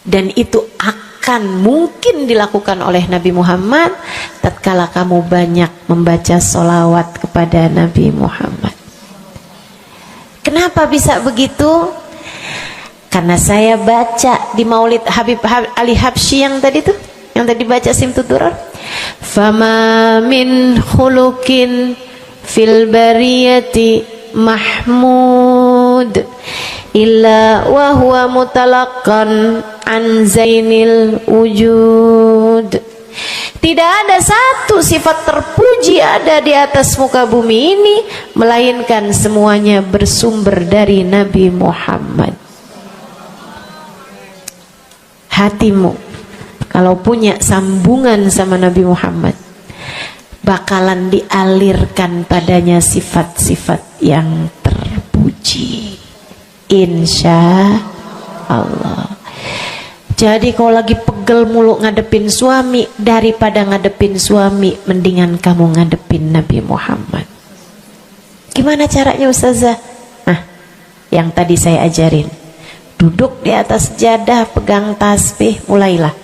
Dan itu akan mungkin dilakukan oleh Nabi Muhammad tatkala kamu banyak membaca sholawat kepada Nabi Muhammad. Kenapa bisa begitu? Karena saya baca di Maulid Habib Ali Habsyi yang tadi tuh, yang tadi baca Simtud Durar. Fama min khuluqin fil bariyati mahmud illa wa huwa mutalaqqan an zainil wujud. Tidak ada satu sifat terpuji ada di atas muka bumi ini melainkan semuanya bersumber dari Nabi Muhammad. Hatimu kalau punya sambungan sama Nabi Muhammad bakalan dialirkan padanya sifat-sifat yang terpuji, insya Allah. Jadi kalau lagi pegel mulu ngadepin suami, daripada ngadepin suami mendingan kamu ngadepin Nabi Muhammad. Gimana caranya Ustazah? Nah, yang tadi saya ajarin. Duduk di atas sejadah, pegang tasbih, mulailah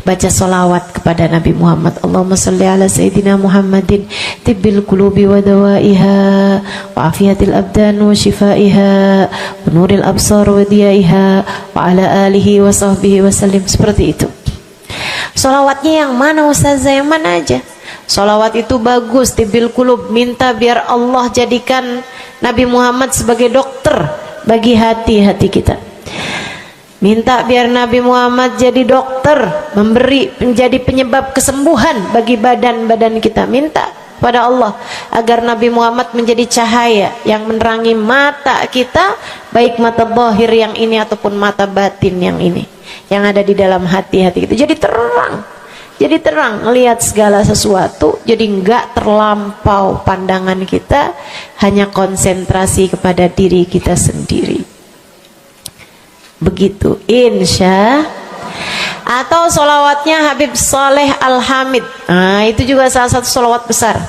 baca solawat kepada Nabi Muhammad. Allahumma salli ala Sayyidina Muhammadin tibbil qulubi wa dawaiha wa afiyatil abdan wa shifaiha wa nuril absar wa diyaiha wa ala alihi wa sahbihi wa sallim. Seperti itu. Solawatnya yang mana Ustazah? Yang mana aja? Solawat itu bagus, tibbil qulub, minta biar Allah jadikan Nabi Muhammad sebagai dokter bagi hati-hati kita. Minta biar Nabi Muhammad jadi dokter, menjadi penyebab kesembuhan bagi badan-badan kita. Minta pada Allah agar Nabi Muhammad menjadi cahaya yang menerangi mata kita, baik mata zahir yang ini ataupun mata batin yang ini, yang ada di dalam hati-hati kita. Jadi terang melihat segala sesuatu, jadi enggak terlampau pandangan kita, hanya konsentrasi kepada diri kita sendiri. Begitu, insya. Atau solawatnya Habib Saleh Al-Hamid. Nah, itu juga salah satu solawat besar.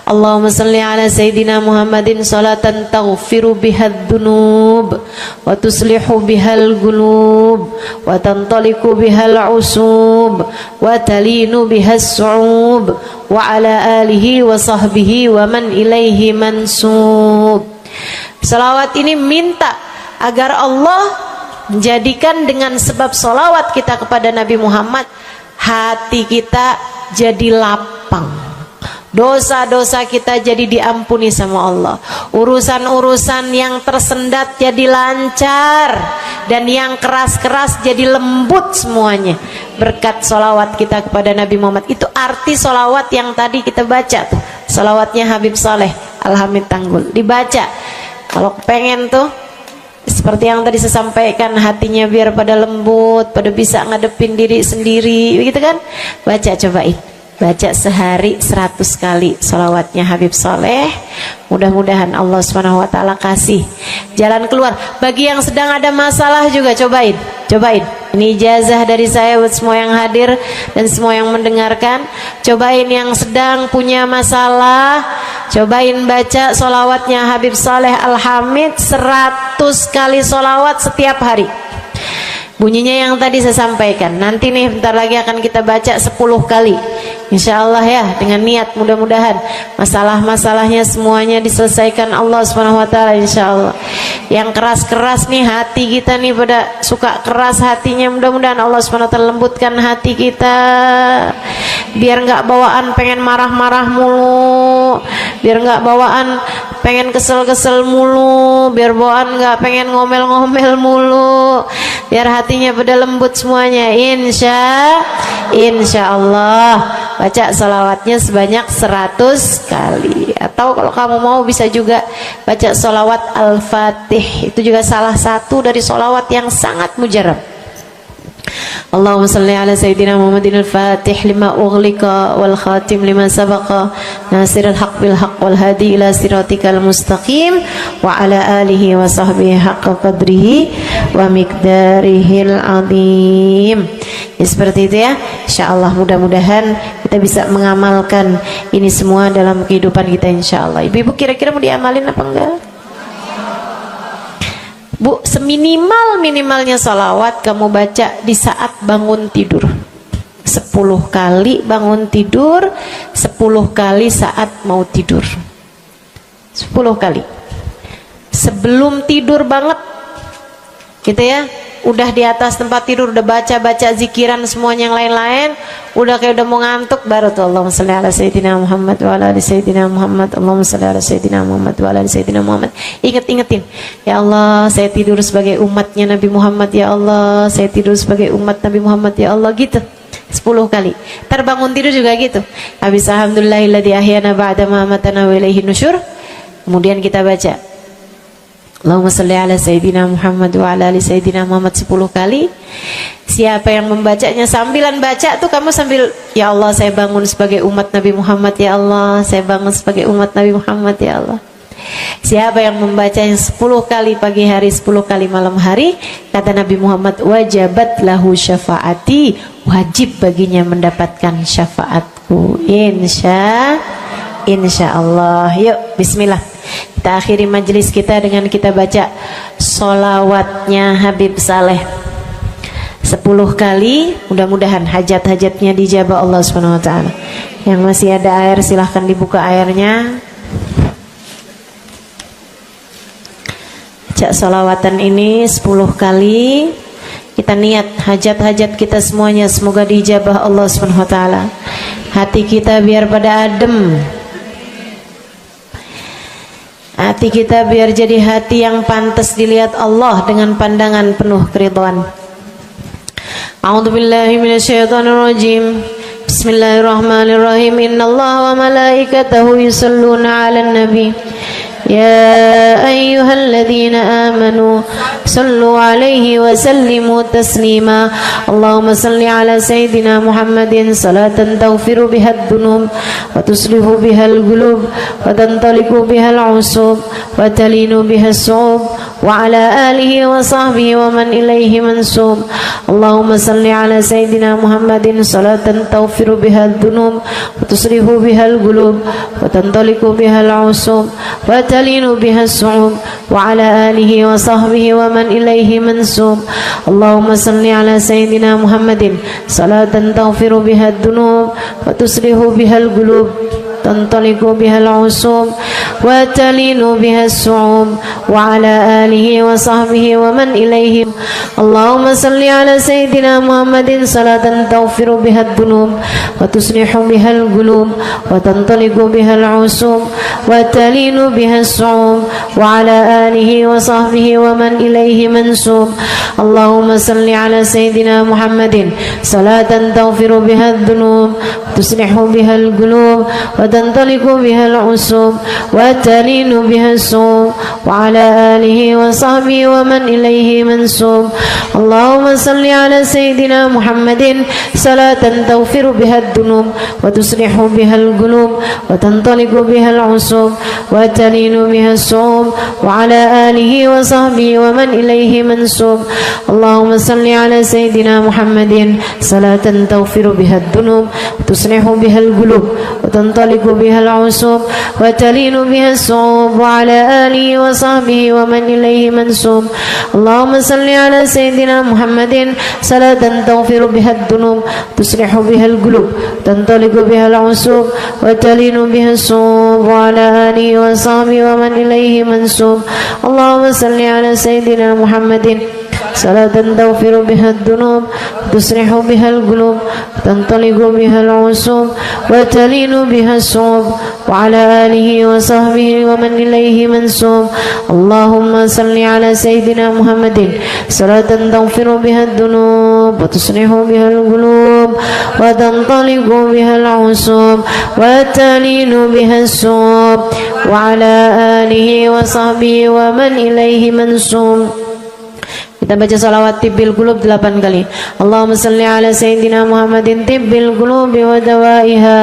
Allahumma salli ala Sayyidina Muhammadin salatan taghfiru bihad dunub wa tuslihu bihal gulub wa tantaliku bihal usub wa talinu bihas su'ub wa ala alihi wa sahbihi wa man ilaihi mansub. Salawat ini minta agar Allah menjadikan dengan sebab solawat kita kepada Nabi Muhammad, hati kita jadi lapang, dosa-dosa kita jadi diampuni sama Allah, urusan-urusan yang tersendat jadi lancar, dan yang keras-keras jadi lembut semuanya berkat solawat kita kepada Nabi Muhammad. Itu arti solawat yang tadi kita baca tuh, solawatnya Habib Saleh Al-Hamid Tanggul. Dibaca kalau pengen tuh seperti yang tadi saya sampaikan, hatinya biar pada lembut, pada bisa ngadepin diri sendiri, begitu kan? Baca, cobain. baca sehari 100 kali sholawatnya Habib Soleh. Mudah-mudahan Allah Subhanahu wa ta'ala kasih jalan keluar. Bagi yang sedang ada masalah juga cobain. Ini ijazah dari saya buat semua yang hadir dan semua yang mendengarkan. Cobain yang sedang punya masalah, cobain baca sholawatnya Habib Soleh Al-Hamid 100 kali sholawat setiap hari. Bunyinya yang tadi saya sampaikan. Nanti nih bentar lagi akan kita baca 10 kali. Insya Allah ya, dengan niat mudah-mudahan masalah-masalahnya semuanya diselesaikan Allah Subhanahu wa ta'ala, insya Allah. Yang keras-keras nih hati kita nih, pada suka keras hatinya, mudah-mudahan Allah Subhanahu wa ta'ala lembutkan hati kita, biar nggak bawaan pengen marah-marah mulu, biar nggak bawaan pengen kesel-kesel mulu, biar bawaan nggak pengen ngomel-ngomel mulu, biar hatinya pada lembut semuanya. Insya Allah baca salawatnya sebanyak 100 kali. Atau kalau kamu mau bisa juga baca salawat Al-Fatih, itu juga salah satu dari salawat yang sangat mujarab. Allahumma salli ala Sayyidina Muhammadin al-Fatih lima ughliqa wal khatim lima sabaqa nasirul haq bil haq wal hadi ila siratikal mustaqim wa ala alihi wa sahbihi haqqa qadrihi wa miqdarihil azim. Ya, seperti itu ya. Insyaallah mudah-mudahan kita bisa mengamalkan ini semua dalam kehidupan kita insyaallah. Ibu-ibu kira-kira mau diamalin apa enggak? Bu, seminimal-minimalnya salawat kamu baca di saat bangun tidur 10 kali bangun tidur, 10 kali saat mau tidur, 10 kali sebelum tidur banget gitu ya. Udah di atas tempat tidur udah baca-baca zikiran semuanya yang lain-lain, udah kayak udah mau ngantuk, baru tuh Allahumma shalli ala Sayyidina Muhammad wa ala ali Sayyidina Muhammad, Allahumma shalli ala Sayyidina Muhammad wa ala ali Sayyidina Muhammad. Ingetin, ya Allah saya tidur sebagai umatnya Nabi Muhammad, ya Allah saya tidur sebagai umat Nabi Muhammad, ya Allah, gitu 10 kali. Terbangun tidur juga gitu. Habis alhamdulillahilladzi ahyana ba'da ma amatana wa ilaihi nusyur. Kemudian kita baca Allahumma salli ala Sayyidina Muhammad wa ala ali Sayyidina Muhammad 10 kali. Siapa yang membacanya sambilan baca tuh kamu sambil, ya Allah saya bangun sebagai umat Nabi Muhammad, ya Allah saya bangun sebagai umat Nabi Muhammad, ya Allah. Siapa yang membacanya 10 kali pagi hari, 10 kali malam hari, kata Nabi Muhammad, wajabat lahu syafaati, wajib baginya mendapatkan syafaatku. Insya Allah. Yuk bismillah, kita akhiri majelis kita dengan kita baca sholawatnya Habib Saleh 10 kali. Mudah-mudahan hajat-hajatnya dijabah Allah Subhanahu wa ta'ala. Yang masih ada air silahkan dibuka airnya. Baca sholawatan ini 10 kali. Kita niat hajat-hajat kita semuanya semoga dijabah Allah Subhanahu wa ta'ala. Hati kita biar pada adem, hati kita biar jadi hati yang pantas dilihat Allah dengan pandangan penuh keridhaan. A'udzubillahi minasyaitonirrajim. Bismillahirrahmanirrahim. Innallaha wa malaikatahu yusholluna 'alan nabi. يا أيها الذين آمنوا صلوا عليه وسلموا تسليما اللهم صل على سيدنا محمد صلاة تغفر بها الذنوب وتصلح بها القلوب وتنطلق بها العصوب وتلين بها الصعوب وعلى آله وصحبه ومن إليه منسوب اللهم صل على سيدنا محمد صلاة تغفر بها الذنوب وتصلح بها القلوب وتنطلق بها العصوب وتلين بها الصعوب وعلى آله وصحبه ومن إليه منسوب اللهم صل على سيدنا محمد صلاة تغفر بها الذنوب وتصلح بها القلوب تنطلق بها العصوب وتلين بها الصعوب وعلى آله وصحبه ومن إليه اللهم صل على سيدنا محمد صلاة تغفر بها الذنوب وتصلح بها القلوب وتنطلق بها العصوب وتلين بها الصعوب وعلى آله وصحبه ومن إليه منسوب اللهم صل على سيدنا محمد صلاة تغفر بها الذنوب وتصلح بها القلوب وتنطلق بها العصوب وتلين بها الصوم وعلى آله وصحبه ومن إليه منسوب. اللهم صل على سيدنا محمد صلاة تغفر بها الذنوب وتصلح بها القلوب وتنطلق بها العصوب وتلين بها الصوم وعلى آله وصحبه ومن إليه منسوب. اللهم صل على سيدنا محمد صلاة تغفر بها الذنوب وتصلح بها القلوب وتنطلق بها العصوب وتلين بها الصوم وعلى آله وصحبه ومن إليه منسوب. اللهم صل على سيدنا محمد صلاة تغفر بها الذنوب تصلح بها القلوب تنطلق بها العصوب وتلين بها الصوم وعلى آله وصحبه ومن إليه منسوب. اللهم صل على سيدنا محمد صلاة تغفر بها الذنوب تصلح بها القلوب تنطلق بها العصوب وتلين بها الصوم وعلى آله وصحبه ومن إليه منسوب. اللهم صل على سيدنا محمد صلاة تغفر بها الذنوب وتصلح بها القلوب وتنطلق بها العصوب وتلين بها الصوم وعلى آله وصحبه ومن إليه منسوب. Kita baca salawat tibbil qulub 8 kali. Allahumma salli ala sayyidina Muhammadin tibbil qulubi wa dawaiha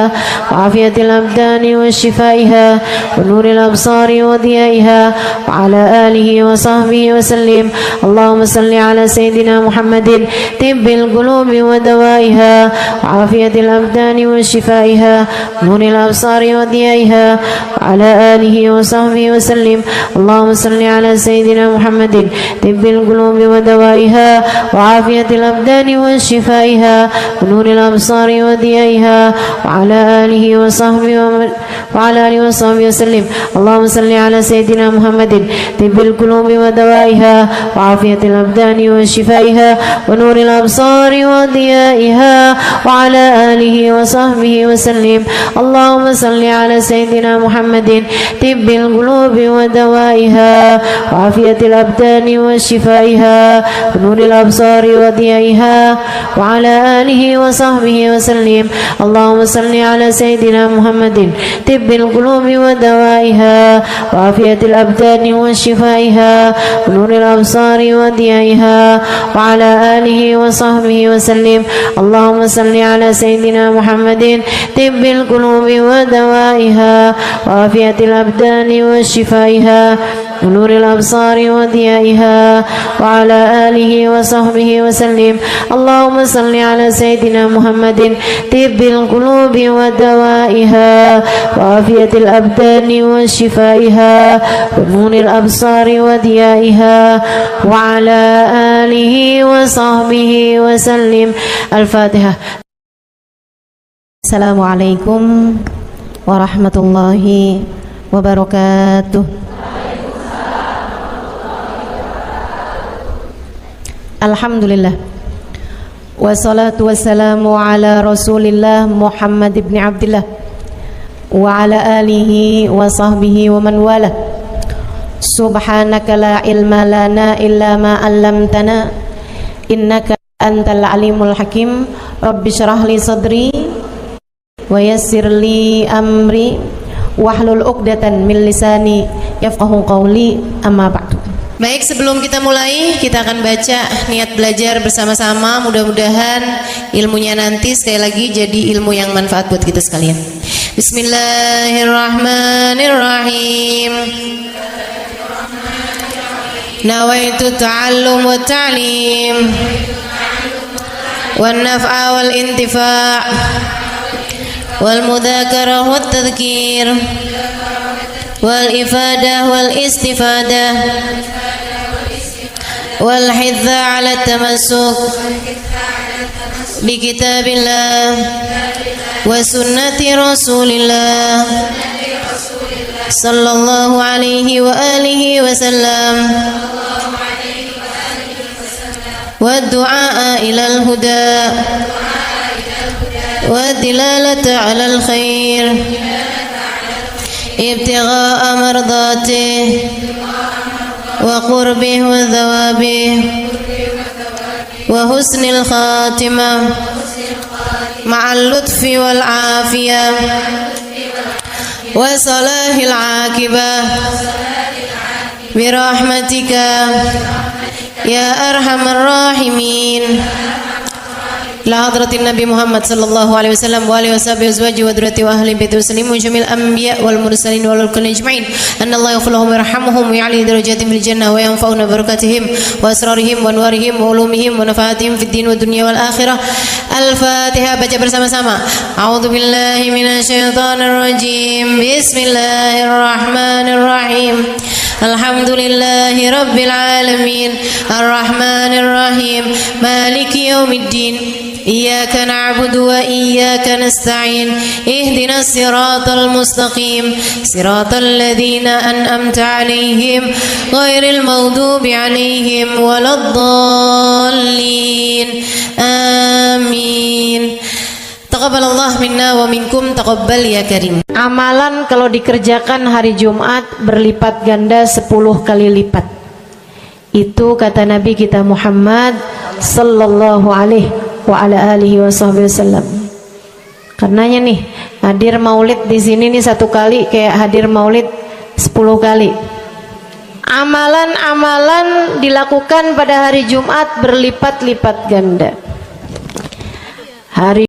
wa afiyatil abdani wa shifaiha wa nuril absari wa diyaiha wa ala alihi wa sahbihi wa sallim. Allahumma salli ala sayyidina Muhammadin tibbil qulubi wa dawaiha wa afiyatil abdani wa shifaiha wa nuril absari wa diyaiha wa ala alihi wa sahbihi wa sallim. Allahumma salli ala sayyidina Muhammadin tibbil qulubi ودوائها وعافية الأبدان وشفائها ونور الأبصار وضيائها وعلى آله وصحبه وسلم. اللهم صل على سيدنا محمد طب القلوب ودوائها وعافية الأبدان وشفائها ونور الأبصار وضيائها وعلى آله وصحبه وسلم. اللهم صل على سيدنا محمد طب القلوب ودوائها وعافية الأبدان وشفائها ونور الأبصار وضيائها وعلى آله وصحبه وسلم. اللهم صل على سيدنا محمد طب القلوب ودوائها وعافية الأبدان وشفائها ونور الأبصار وضيائها وعلى آله وصحبه وسلم. اللهم صل على سيدنا محمد طب القلوب ودوائها وعافية الأبدان وشفائها ونور الأبصار وضيائها وعلى آله وصحبه وسلم. اللهم صل على سيدنا محمد طب القلوب ودوائها وعافية الأبدان وشفائها ونور الأبصار وضيائها وعلى آله وصحبه وسلم. الفاتحة. السلام عليكم ورحمة الله وبركاته. Alhamdulillah wassalatu wassalamu ala rasulillah Muhammad ibn Abdillah wa ala alihi wa sahbihi wa man wala. Subhanaka la ilma lana illa ma 'allamtana innaka antal alimul hakim. Rabbi syrah li sadri wa yassir li amri wahlul 'uqdatan min lisani yafqahu qawli. Amma ba'du. Baik, sebelum kita mulai, kita akan baca niat belajar bersama-sama. Mudah-mudahan ilmunya nanti sekali lagi jadi ilmu yang manfaat buat kita sekalian. Bismillahirrahmanirrahim. Nawaitu ta'allum wa ta'lim wan naf'a wal intifa' wal mudzakarah wat tadhkir wal ifadah wal istifadah wal hidza ala tamassuk bi kitabillah wa sunnati rasulillah sallallahu alaihi wa alihi wa sallam wa du'a ila al huda wa dilalata ala al khair ابتغاء مرضاته وقربه وثوابه وحسن الخاتمة مع اللطف والعافية وصلاح العاقبة برحمتك يا أرحم الراحمين. إلى حضرة النبي محمد صلى الله عليه وسلم وآله وصحبه وأزواجه وذريته وأهل بيته وسلم وجميع الأنبياء والمرسلين والكل أجمعين أن الله يغفر لهم ويرحمهم ويعلي درجاتهم في الجنة وينفعنا ببركاتهم وأسرارهم وأنوارهم وعلومهم ونفعاتهم في الدين والدنيا والآخرة. الفاتحة. Baca bersama-sama. A'udzu billahi minasyaitonir rajim. Bismillahirrahmanirrahim. Alhamdulillahi rabbil alamin. Arrahmanir rahim. Maliki yaumiddin. Iyyaka na'budu wa iyyaka nasta'in. Ihdinas siratal mustaqim. Siratal ladzina an'amta 'alaihim ghairil maghdubi 'alaihim waladdallin. Amin. Taqabbalallah minna wa minkum, taqabbal ya karim. Amalan kalau dikerjakan hari Jumat berlipat ganda 10 kali lipat. Itu kata Nabi kita Muhammad sallallahu alaihi wa ala alihi wasallam. Karenanya nih, hadir maulid di sini nih 1 kali kayak hadir maulid 10 kali. Amalan-amalan dilakukan pada hari Jumat berlipat-lipat ganda. Hari